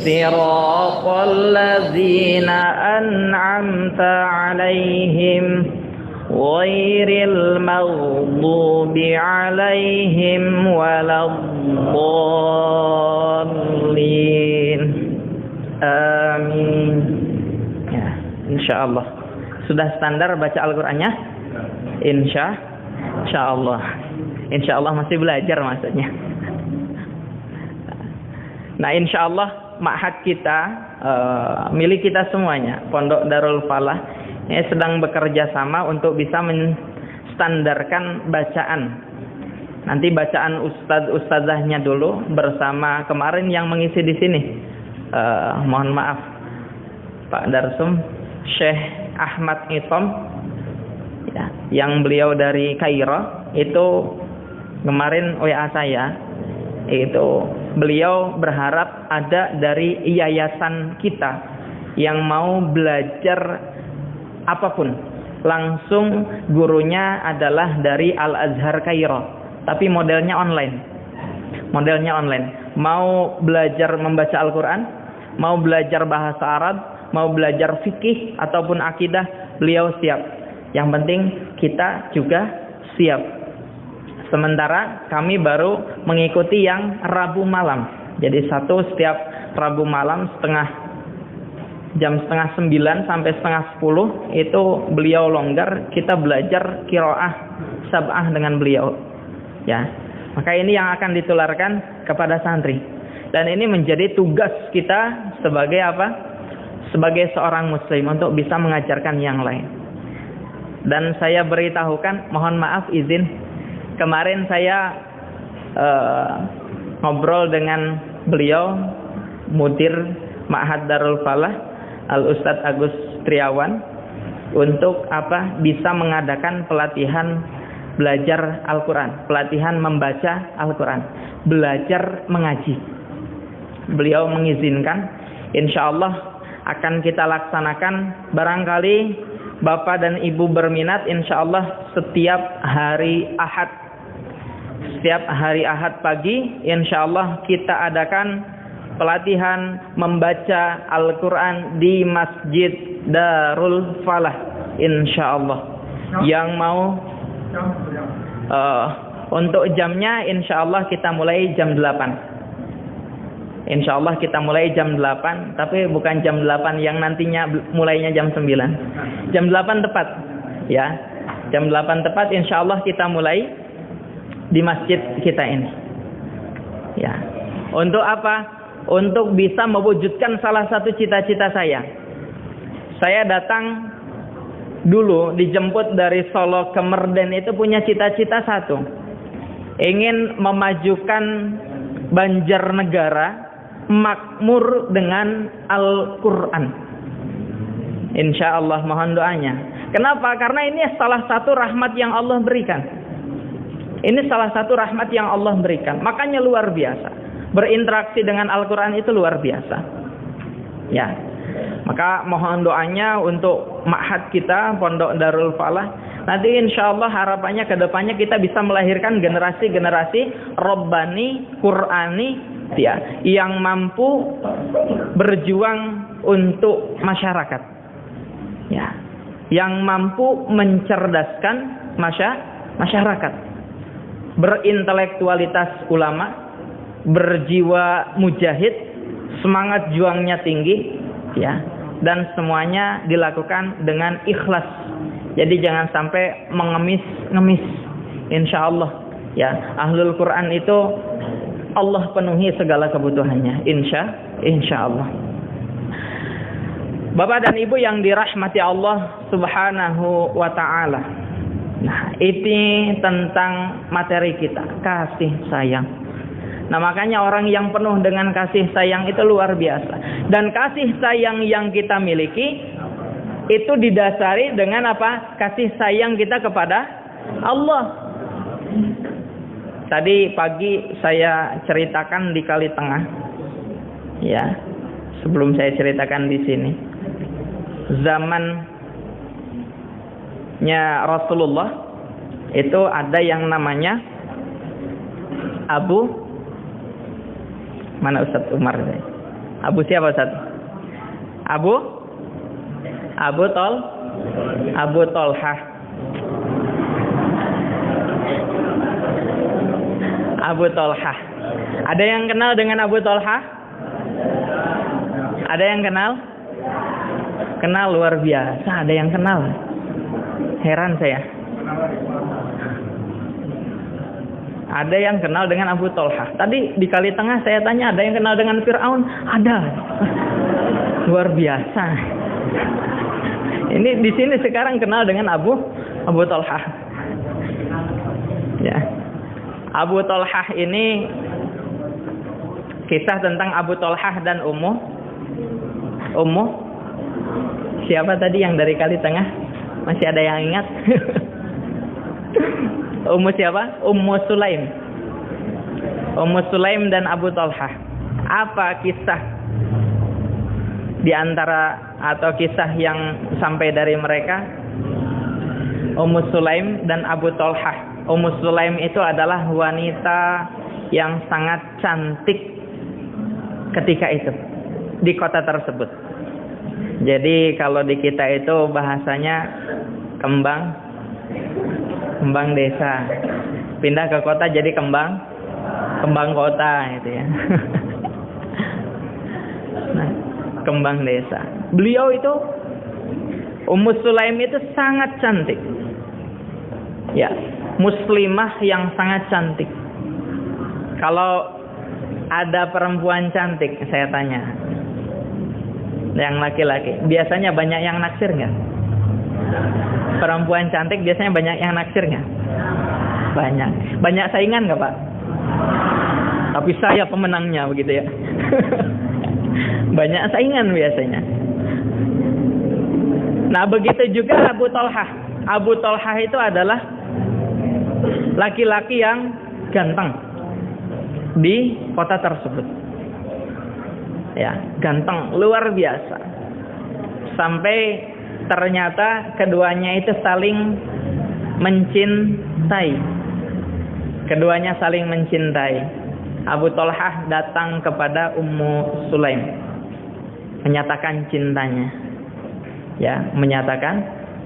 Siratal ladzina an'amta 'alaihim ghairil maghdubi 'alaihim waladdallin. Amin. Ya, insyaallah. Sudah standar baca Al-Qur'annya? Insyaallah. Insyaallah masih belajar maksudnya. Nah, insyaallah ma'had kita, milik kita semuanya, Pondok Darul Falah, ini sedang bekerja sama untuk bisa menstandarkan bacaan. Nanti bacaan ustadzahnya dulu bersama kemarin yang mengisi di sini. Mohon maaf, Pak Darsum, Syekh Ahmad Itom, ya, yang beliau dari Kairo, itu kemarin WA saya, itu beliau berharap ada dari yayasan kita yang mau belajar apapun. Langsung gurunya adalah dari Al-Azhar Kairo, tapi modelnya online. Mau belajar membaca Al-Quran, mau belajar bahasa Arab, mau belajar fikih ataupun akidah, beliau siap. Yang penting kita juga siap. Sementara kami baru mengikuti yang Rabu malam. Jadi setiap Rabu malam jam setengah 9 sampai setengah 10 itu beliau longgar, kita belajar qiraah sab'ah dengan beliau. Ya. Maka ini yang akan ditularkan kepada santri. Dan ini menjadi tugas kita sebagai apa? Sebagai seorang muslim untuk bisa mengajarkan yang lain. Dan saya beritahukan, mohon maaf izin, kemarin saya ngobrol dengan beliau, mudir Ma'had Darul Falah, Al-Ustadz Agus Triawan, untuk bisa mengadakan pelatihan belajar Al-Quran, pelatihan membaca Al-Quran, belajar mengaji. Beliau mengizinkan, insya Allah akan kita laksanakan. Barangkali Bapak dan Ibu berminat, insya Allah setiap hari Ahad pagi, insya Allah kita adakan pelatihan membaca Al-Quran di Masjid Darul Falah, insya Allah. Yang mau untuk jamnya, insya Allah kita mulai jam 8. Insya Allah kita mulai jam 8, tapi bukan jam 8 yang nantinya mulainya jam 9. Jam 8 tepat, ya. Jam 8 tepat, insya Allah kita mulai di masjid kita ini. Ya. Untuk apa? Untuk bisa mewujudkan salah satu cita-cita saya. Saya datang dulu dijemput dari Solo ke Merden itu punya cita-cita satu. Ingin memajukan Banjarnegara makmur dengan Al-Quran. Insya Allah mohon doanya. Kenapa? Karena ini salah satu rahmat yang Allah berikan. Ini salah satu rahmat yang Allah berikan. Makanya luar biasa. Berinteraksi dengan Al-Quran itu luar biasa. Ya. Maka mohon doanya untuk ma'had kita, Pondok Darul Falah. Nanti insya Allah harapannya ke depannya kita bisa melahirkan generasi-generasi Rabbani, Qur'ani, ya, yang mampu berjuang untuk masyarakat. Ya. Yang mampu mencerdaskan masyarakat. Berintelektualitas ulama, berjiwa mujahid, semangat juangnya tinggi, ya, dan semuanya dilakukan dengan ikhlas. Jadi jangan sampai mengemis-ngemis. Insya Allah, ya, ahlul Quran itu Allah penuhi segala kebutuhannya. Insya Allah. Bapak dan Ibu yang dirahmati Allah Subhanahu wa ta'ala. Nah, ini tentang materi kita, kasih sayang. Nah, makanya orang yang penuh dengan kasih sayang itu luar biasa. Dan kasih sayang yang kita miliki itu didasari dengan apa? Kasih sayang kita kepada Allah. Tadi pagi saya ceritakan di Kali Tengah. Ya, sebelum saya ceritakan di sini. Zamannya Rasulullah itu ada yang namanya Mana Ustaz Umar? Abu siapa Ustaz? Abu Tolhah. Abu Tolhah. Ada yang kenal dengan Abu Tolhah? Ada yang kenal? Kenal luar biasa. Ada yang kenal. Heran saya. Ada yang kenal dengan Abu Tolhah. Tadi di Kali Tengah saya tanya, ada yang kenal dengan Fir'aun? Ada. Luar biasa. Ini di sini sekarang kenal dengan Abu Tolhah. Ya. Abu Tolhah ini kisah tentang Abu Tolhah dan Ummu. Siapa tadi yang dari Kali Tengah? Masih ada yang ingat? Ummu siapa? Ummu Sulaim. Ummu Sulaim dan Abu Tolhah. Apa kisah di antara atau kisah yang sampai dari mereka? Ummu Sulaim dan Abu Tolhah. Ummu Sulaim itu adalah wanita yang sangat cantik ketika itu di kota tersebut. Jadi kalau di kita itu bahasanya kembang desa. Pindah ke kota jadi kembang kota gitu ya. Nah, kembang desa. Beliau itu Ummu Sulaim itu sangat cantik. Ya, muslimah yang sangat cantik. Kalau ada perempuan cantik, saya tanya, yang laki-laki, biasanya banyak yang naksir nggak? Perempuan cantik biasanya banyak yang naksir nggak? Banyak saingan nggak Pak? Tapi saya pemenangnya begitu ya. Banyak saingan biasanya. Nah begitu juga Abu Tolhah. Abu Tolhah itu adalah laki-laki yang ganteng di kota tersebut. Ya, ganteng luar biasa. Sampai ternyata keduanya itu saling mencintai. Keduanya saling mencintai. Abu Tolhah datang kepada Ummu Sulaim menyatakan cintanya. Ya, menyatakan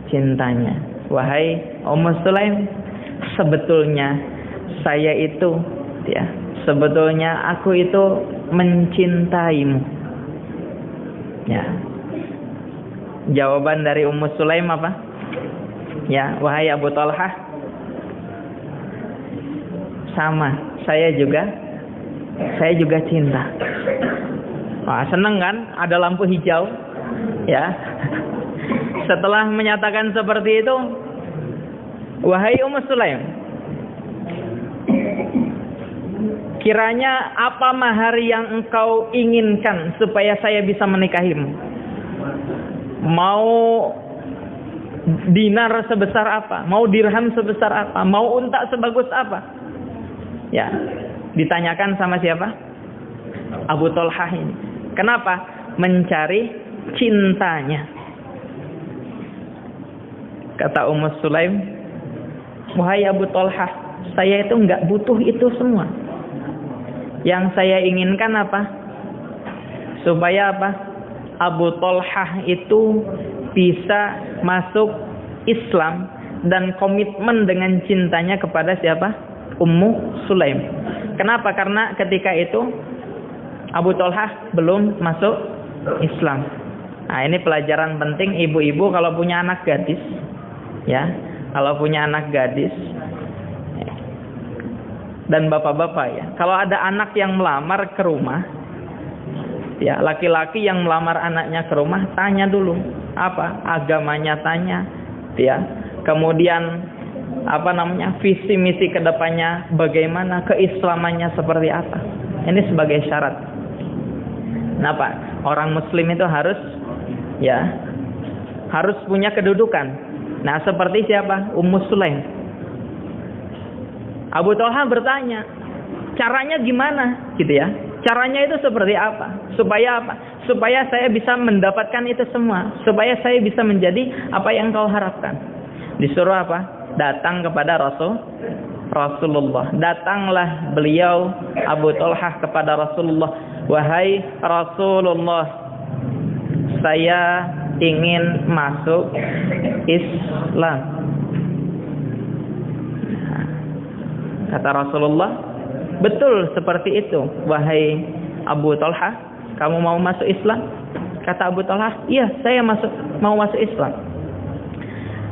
cintanya. Wahai Ummu Sulaim, sebetulnya saya itu, ya, sebetulnya aku itu mencintaimu. Ya. Jawaban dari Ummu Sulaim apa? Ya, wahai Abu Tolhah, sama, saya juga cinta. Wah, seneng kan? Ada lampu hijau, ya. Setelah menyatakan seperti itu, wahai Ummu Sulaim, kiranya apa mahar yang engkau inginkan supaya saya bisa menikahimu? Mau dinar sebesar apa? Mau dirham sebesar apa? Mau unta sebagus apa? Ya, ditanyakan sama siapa? Abu Thalhah ini. Kenapa? Mencari cintanya. Kata Ummu Sulaim, wahai Abu Thalhah, saya itu enggak butuh itu semua. Yang saya inginkan apa? Supaya apa? Abu Thalhah itu bisa masuk Islam dan komitmen dengan cintanya kepada siapa? Ummu Sulaim. Kenapa? Karena ketika itu Abu Thalhah belum masuk Islam. Nah, ini pelajaran penting ibu-ibu kalau punya anak gadis, ya, kalau punya anak gadis dan bapak-bapak, ya, kalau ada anak yang melamar ke rumah, ya, laki-laki yang melamar anaknya ke rumah, tanya dulu apa agamanya, tanya, ya, kemudian apa namanya, visi misi kedepannya bagaimana, keislamannya seperti apa. Ini sebagai syarat. Kenapa? Orang Muslim itu harus, ya, harus punya kedudukan. Nah, seperti siapa? Ummu Sulaim. Abu Thalhah bertanya, caranya gimana, gitu ya? Caranya itu seperti apa? Supaya apa? Supaya saya bisa mendapatkan itu semua. Supaya saya bisa menjadi apa yang kau harapkan. Disuruh apa? Datang kepada Rasulullah. Datanglah beliau Abu Thalhah kepada Rasulullah. Wahai Rasulullah, saya ingin masuk Islam. Kata Rasulullah, betul seperti itu, wahai Abu Thalhah, kamu mau masuk Islam? Kata Abu Thalhah, iya, saya mau masuk Islam.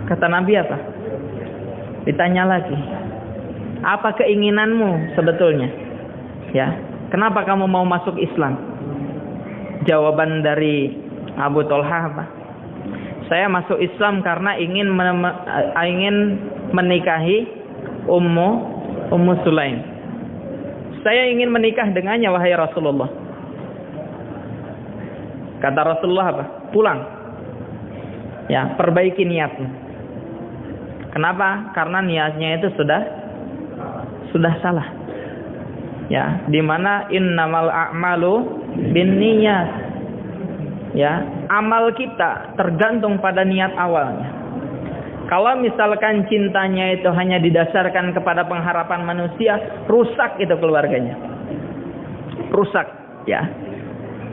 Kata Nabi apa? Ditanya lagi, apa keinginanmu sebetulnya? Ya, kenapa kamu mau masuk Islam? Jawaban dari Abu Thalhah apa? Saya masuk Islam karena ingin menikahi Ummu Sulaim. Saya ingin menikah dengannya, wahai Rasulullah. Kata Rasulullah apa? Pulang. Ya, perbaiki niatmu. Kenapa? Karena niatnya itu sudah salah. Ya, di mana innamal a'malu binniyat. Ya, amal kita tergantung pada niat awalnya. Kalau misalkan cintanya itu hanya didasarkan kepada pengharapan manusia, rusak itu keluarganya. Rusak, ya.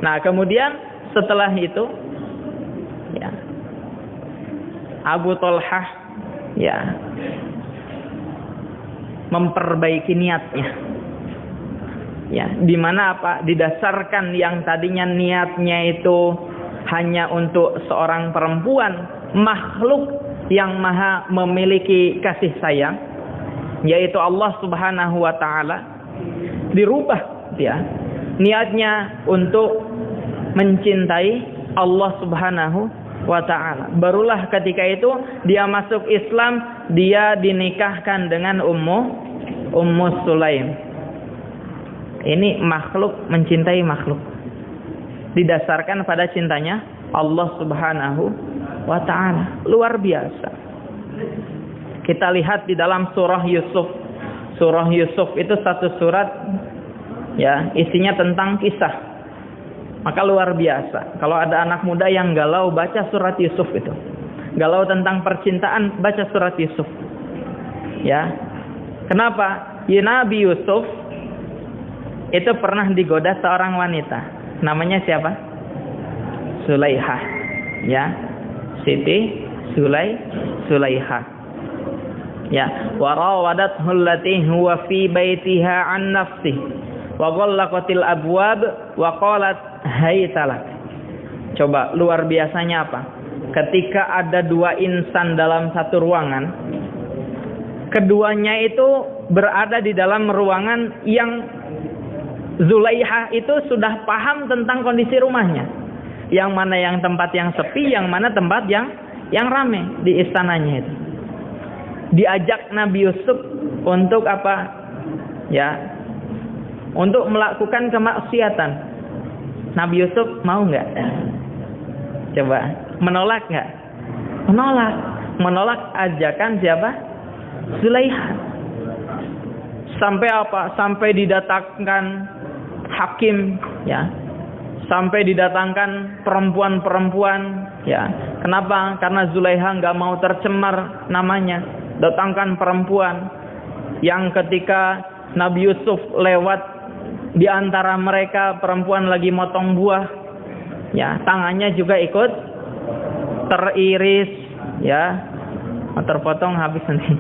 Nah, kemudian setelah itu, ya, Abu Thalhah, ya, memperbaiki niatnya. Ya, di mana apa? Didasarkan yang tadinya niatnya itu hanya untuk seorang perempuan, makhluk yang maha memiliki kasih sayang, yaitu Allah Subhanahu wa ta'ala, dirubah, ya, niatnya untuk mencintai Allah Subhanahu wa ta'ala. Barulah ketika itu dia masuk Islam, dia dinikahkan dengan Ummu Sulaim. Ini makhluk mencintai makhluk, didasarkan pada cintanya Allah Subhanahu wa ta'ala. Luar biasa. Kita lihat di dalam surah Yusuf. Surah Yusuf itu satu surat, ya, isinya tentang kisah. Maka luar biasa. Kalau ada anak muda yang galau, baca surat Yusuf itu. Galau tentang percintaan, baca surat Yusuf. Ya. Kenapa? Ya, Nabi Yusuf itu pernah digoda seorang wanita. Namanya siapa? Sulaihah. Ya. Siti Sulaihah. Ya, wa rawadathu allati huwa fi baitiha an nafsihi wa ghallaqatil abwab wa qalat haytalak. Coba, luar biasanya apa? Ketika ada dua insan dalam satu ruangan, keduanya itu berada di dalam ruangan yang Zulaihah itu sudah paham tentang kondisi rumahnya. Yang mana yang tempat yang sepi, yang mana tempat yang rame di istananya itu. Diajak Nabi Yusuf untuk apa? Ya, untuk melakukan kemaksiatan. Nabi Yusuf mau nggak? Coba, menolak nggak? Menolak. Menolak ajakan siapa? Zulaiha. Sampai apa? Sampai didatangkan hakim, ya. Sampai didatangkan perempuan-perempuan, ya. Kenapa? Karena Zulaiha nggak mau tercemar namanya. Datangkan perempuan yang ketika Nabi Yusuf lewat di antara mereka, perempuan lagi motong buah, ya, tangannya juga ikut teriris, ya, terpotong habis nanti,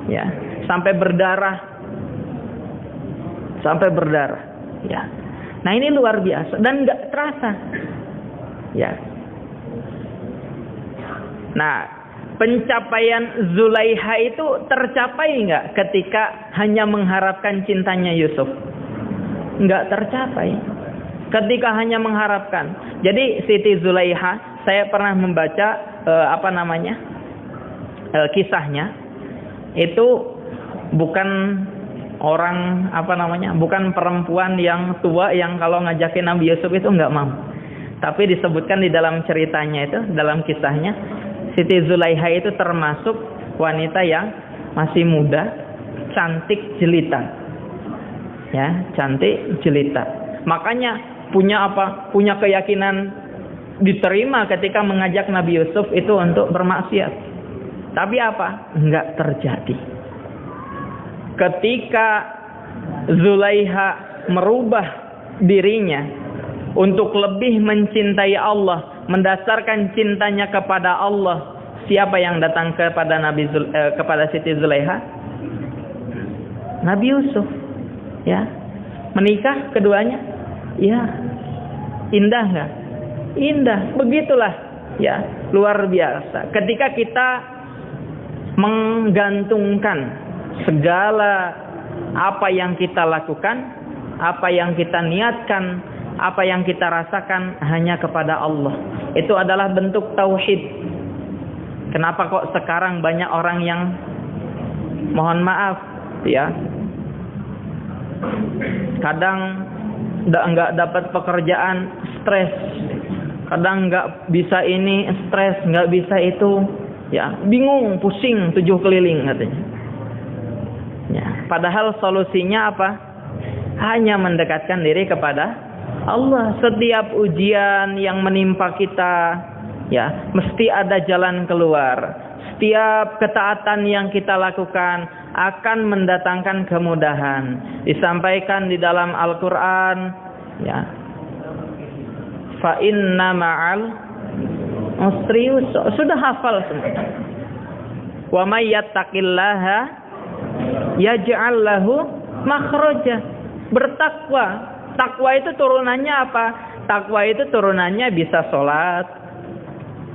ya, sampai berdarah, ya. Nah ini luar biasa dan nggak terasa, ya. Nah, pencapaian Zulaiha itu tercapai nggak ketika hanya mengharapkan cintanya Yusuf? Nggak tercapai. Ketika hanya mengharapkan. Jadi Siti Zulaiha, saya pernah membaca kisahnya. Itu bukan orang bukan perempuan yang tua yang kalau ngajakin Nabi Yusuf itu nggak mau. Tapi disebutkan di dalam ceritanya itu, dalam kisahnya, Siti Zulaiha itu termasuk wanita yang masih muda, cantik jelita. Ya, cantik jelita. Makanya punya keyakinan diterima ketika mengajak Nabi Yusuf itu untuk bermaksiat. Tapi apa? Enggak terjadi. Ketika Zulaiha merubah dirinya untuk lebih mencintai Allah, mendasarkan cintanya kepada Allah, siapa yang datang kepada Siti Zulaiha? Nabi Yusuf. Ya, menikah keduanya, ya, indah nggak? Indah, begitulah, ya, luar biasa. Ketika kita menggantungkan segala apa yang kita lakukan, apa yang kita niatkan, apa yang kita rasakan hanya kepada Allah, itu adalah bentuk tauhid. Kenapa kok sekarang banyak orang yang, mohon maaf, ya, kadang nggak dapat pekerjaan, stres. Kadang nggak bisa ini, stres, nggak bisa itu, ya, bingung, pusing, 7 keliling katanya. Ya, padahal solusinya apa? Hanya mendekatkan diri kepada Allah. Setiap ujian yang menimpa kita, ya, mesti ada jalan keluar. Setiap ketaatan yang kita lakukan akan mendatangkan kemudahan. Disampaikan di dalam Al-Quran, ya, fa inna ma'al usri yusra. Sudah hafal semua. Wa may yattaqillaha yaj'al lahu makhraja. Bertakwa. Takwa itu turunannya apa? Takwa itu turunannya bisa sholat.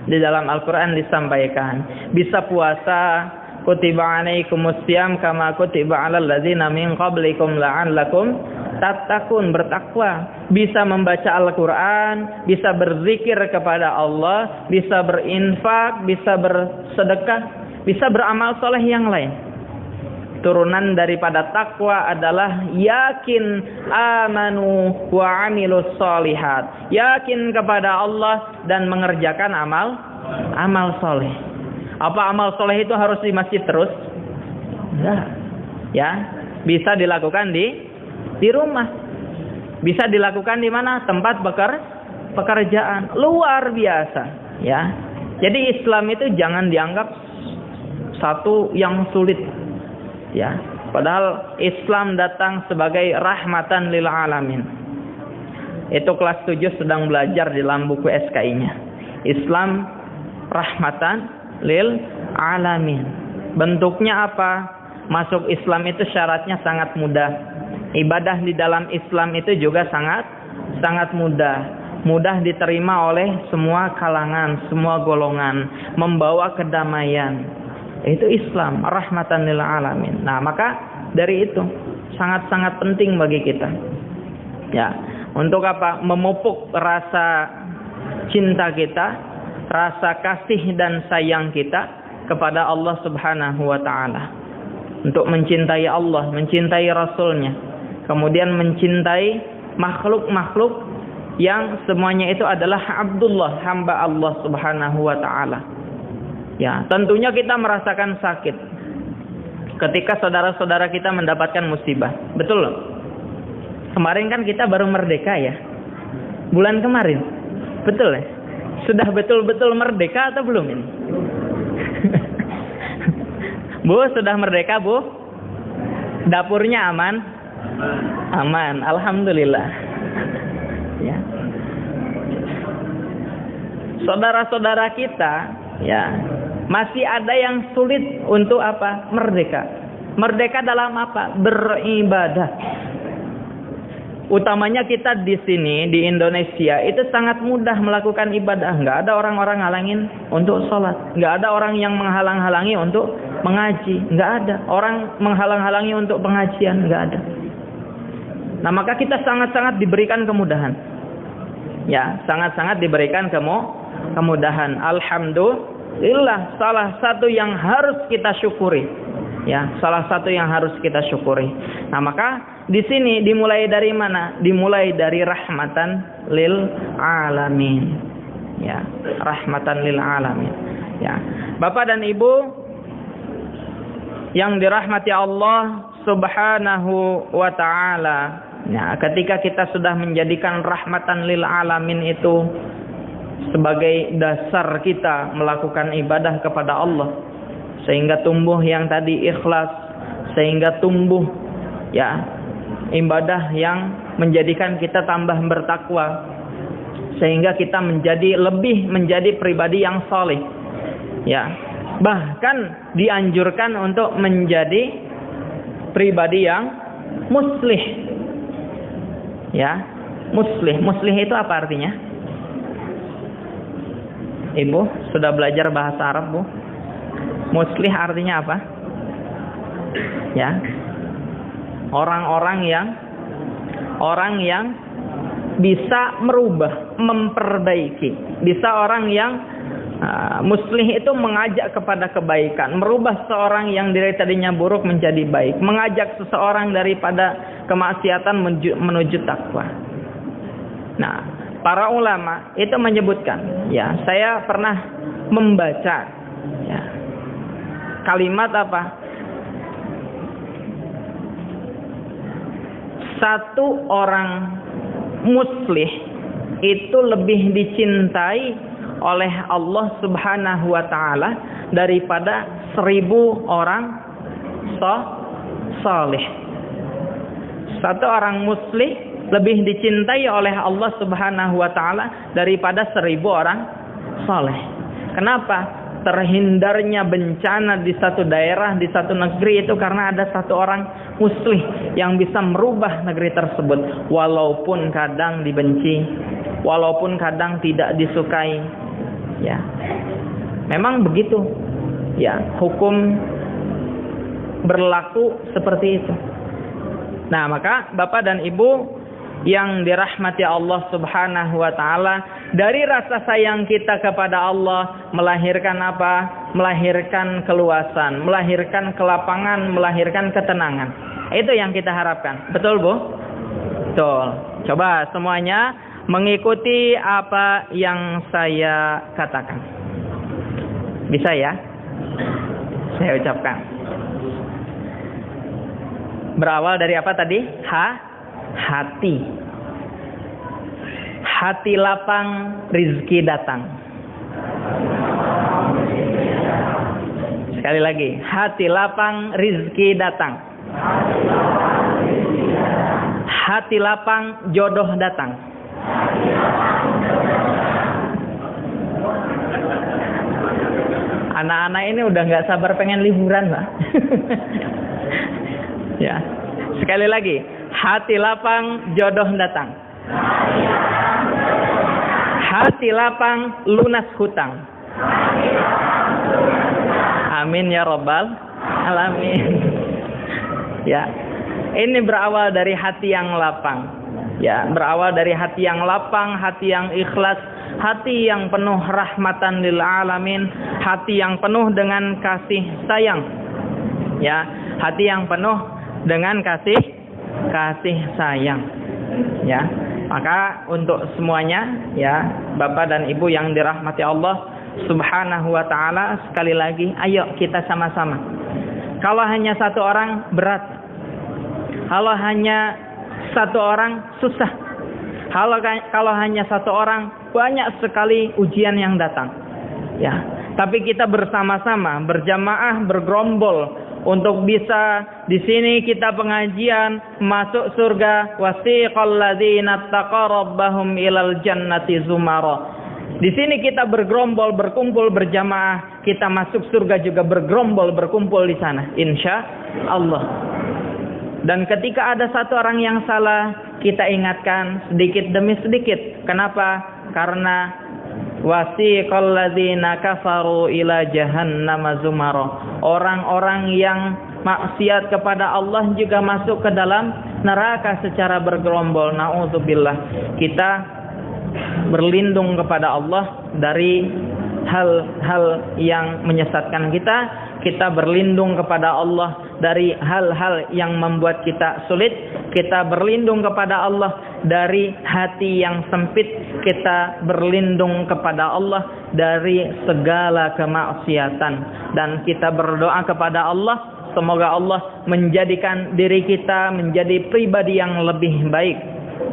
Di dalam Al-Quran disampaikan. Bisa puasa. Kutiba alaikumusiyam kama kutiba alal ladzina min qablikum la'allakum tattaqun. Bertakwa. Bisa membaca Al-Quran. Bisa berzikir kepada Allah. Bisa berinfak. Bisa bersedekah. Bisa beramal soleh yang lain. Turunan daripada takwa adalah yakin, amanu wa amilus solihat. Yakin kepada Allah dan mengerjakan amal soleh. Apa amal soleh itu harus di masjid terus? Enggak. Ya, bisa dilakukan di rumah. Bisa dilakukan di mana? Tempat pekerjaan. Luar biasa, ya. Jadi Islam itu jangan dianggap satu yang sulit. Ya, padahal Islam datang sebagai rahmatan lil alamin. Itu kelas 7 sedang belajar di dalam buku SKI-nya. Islam rahmatan lil alamin. Bentuknya apa? Masuk Islam itu syaratnya sangat mudah. Ibadah di dalam Islam itu juga sangat mudah. Mudah diterima oleh semua kalangan, semua golongan, membawa kedamaian. Itu Islam, rahmatan lil alamin. Nah, maka dari itu sangat-sangat penting bagi kita. Ya, untuk apa? Memupuk rasa cinta kita, rasa kasih dan sayang kita kepada Allah Subhanahu wa taala. Untuk mencintai Allah, mencintai Rasul-Nya, kemudian mencintai makhluk-makhluk yang semuanya itu adalah Abdullah, hamba Allah Subhanahu wa taala. Ya, tentunya kita merasakan sakit ketika saudara-saudara kita mendapatkan musibah. Betul loh. Kemarin kan kita baru merdeka ya. Bulan kemarin. Betul ya? Sudah betul-betul merdeka atau belum ini? Bu, sudah merdeka, Bu? Dapurnya aman? Aman, alhamdulillah. Ya. Saudara-saudara kita, ya, masih ada yang sulit untuk apa? Merdeka. Merdeka dalam apa? Beribadah. Utamanya kita di sini di Indonesia itu sangat mudah melakukan ibadah. Nggak ada orang-orang ngalangin untuk sholat. Nggak ada orang yang menghalang-halangi untuk mengaji. Nggak ada orang menghalang-halangi untuk pengajian. Nggak ada. Nah, maka kita sangat-sangat diberikan kemudahan. Ya, sangat-sangat diberikan kemudahan. Alhamdulillah, salah satu yang harus kita syukuri. Ya, salah satu yang harus kita syukuri. Nah, maka di sini dimulai dari mana? Dimulai dari rahmatan lil alamin. Ya, rahmatan lil alamin. Ya. Bapak dan Ibu yang dirahmati Allah Subhanahu wa taala. Ya, ketika kita sudah menjadikan rahmatan lil alamin itu sebagai dasar kita melakukan ibadah kepada Allah, sehingga tumbuh yang tadi ikhlas, sehingga tumbuh ya ibadah yang menjadikan kita tambah bertakwa, sehingga kita menjadi pribadi yang saleh. Ya, bahkan dianjurkan untuk menjadi pribadi yang muslih. Ya, muslih. Muslih itu apa artinya? Ibu sudah belajar bahasa Arab, Bu? Muslih artinya apa? Ya, orang yang bisa merubah, memperbaiki. Bisa orang yang muslih itu mengajak kepada kebaikan, merubah seorang yang dari tadinya buruk menjadi baik, mengajak seseorang daripada kemaksiatan menuju takwa. Nah, para ulama itu menyebutkan, ya, saya pernah membaca ya, kalimat apa? Satu orang muslih itu lebih dicintai oleh Allah Subhanahu wa taala daripada 1000 orang salih. Satu orang muslih lebih dicintai oleh Allah Subhanahu wa taala daripada 1000 orang saleh. Kenapa? Terhindarnya bencana di satu daerah, di satu negeri itu karena ada satu orang muslih yang bisa merubah negeri tersebut, walaupun kadang dibenci, walaupun kadang tidak disukai. Ya, memang begitu. Ya, hukum berlaku seperti itu. Nah, maka Bapak dan Ibu yang dirahmati Allah Subhanahu wa taala, dari rasa sayang kita kepada Allah melahirkan apa? Melahirkan keluasan, melahirkan kelapangan, melahirkan ketenangan. Itu yang kita harapkan. Betul, Bu? Betul. Coba semuanya mengikuti apa yang saya katakan. Bisa ya? Saya ucapkan. Berawal dari apa tadi? Hati. Hati lapang, rizki datang. Sekali lagi, hati lapang, rizki datang. Hati lapang, jodoh datang. Anak-anak ini udah nggak sabar pengen liburan, Pak. Ya, sekali lagi, hati lapang, jodoh datang. Hati lapang, lunas hutang. Amin ya rabbal alamin. Ya, ini berawal dari hati yang lapang. Ya, berawal dari hati yang lapang, hati yang ikhlas, hati yang penuh rahmatan lil alamin, hati yang penuh dengan kasih sayang. Ya, hati yang penuh dengan kasih sayang. Ya. Maka untuk semuanya, ya, Bapak dan Ibu yang dirahmati Allah Subhanahu wa taala, sekali lagi ayo kita sama-sama. Kalau hanya satu orang berat. Kalau hanya satu orang susah. Kalau hanya satu orang banyak sekali ujian yang datang. Ya, tapi kita bersama-sama, berjamaah, bergerombol untuk bisa di sini kita pengajian masuk surga. Wasiqal ladzina taqaw rabbahum ilal jannati zumara. Di sini kita bergerombol, berkumpul, berjamaah, kita masuk surga juga bergerombol, berkumpul di sana, insya Allah. Dan ketika ada satu orang yang salah, kita ingatkan sedikit demi sedikit. Kenapa? Karena wasiqal ladzina kafaru ila jahannam zumara. Orang-orang yang maksiat kepada Allah juga masuk ke dalam neraka secara bergerombol. Nauzubillah. Kita berlindung kepada Allah dari hal-hal yang menyesatkan kita. Kita berlindung kepada Allah dari hal-hal yang membuat kita sulit. Kita berlindung kepada Allah dari hati yang sempit. Kita berlindung kepada Allah dari segala kemaksiatan. Dan kita berdoa kepada Allah, semoga Allah menjadikan diri kita menjadi pribadi yang lebih baik.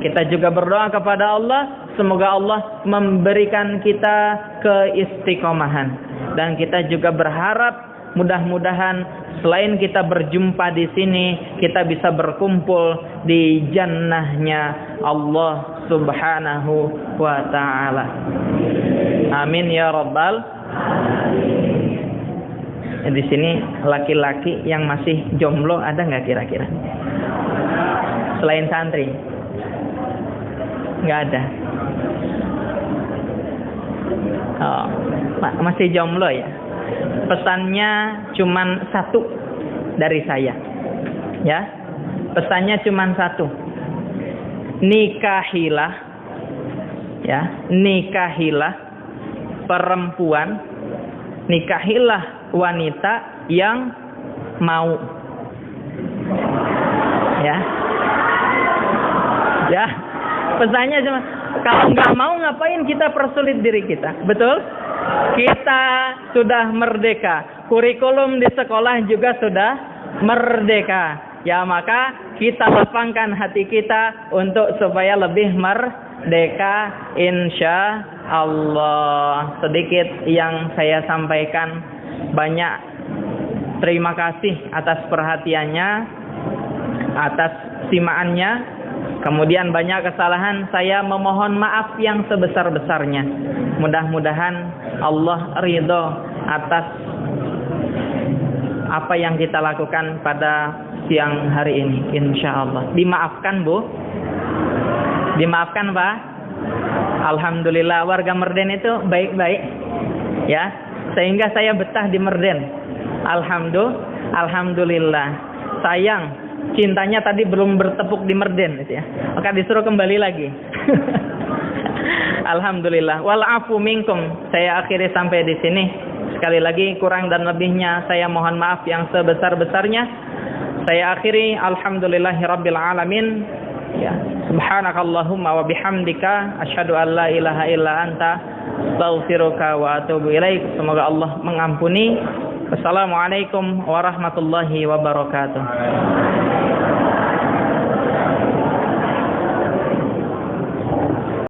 Kita juga berdoa kepada Allah, semoga Allah memberikan kita keistiqomahan. Dan kita juga berharap mudah-mudahan selain kita berjumpa di sini, kita bisa berkumpul di jannahnya Allah Subhanahu wa ta'ala. Amin ya rabbal. Di sini laki-laki yang masih jomblo ada nggak kira-kira? Selain santri? Nggak ada. Oh, masih jomblo ya? Pesannya cuman satu dari saya. Ya. Pesannya cuman satu. Nikahilah. Ya, nikahilah perempuan, nikahilah wanita yang mau. Ya. Ya. Pesannya cuma kalau nggak mau ngapain kita persulit diri kita. Betul? Kita sudah merdeka. Kurikulum di sekolah juga sudah merdeka. Ya, maka kita lapangkan hati kita untuk supaya lebih merdeka insya Allah. Sedikit yang saya sampaikan. Banyak terima kasih atas perhatiannya, atas simaannya. Kemudian banyak kesalahan, saya memohon maaf yang sebesar-besarnya. Mudah-mudahan Allah ridho atas apa yang kita lakukan pada siang hari ini, insya Allah. Dimaafkan Bu? Dimaafkan Pak? Alhamdulillah, warga Merden itu baik-baik, ya. Sehingga saya betah di Merden. Alhamdulillah. Sayang, cintanya tadi belum bertepuk di Merden, ya. Maka disuruh kembali lagi. Alhamdulillah. Walafu minkum. Saya akhiri sampai di sini. Sekali lagi kurang dan lebihnya saya mohon maaf yang sebesar-besarnya. Saya akhiri alhamdulillahirabbil alamin. Ya. Subhanakallahumma wa bihamdika asyhadu an la ilaha illa anta astaghfiruka wa atubu ilaik. Semoga Allah mengampuni. Wassalamualaikum warahmatullahi wabarakatuh.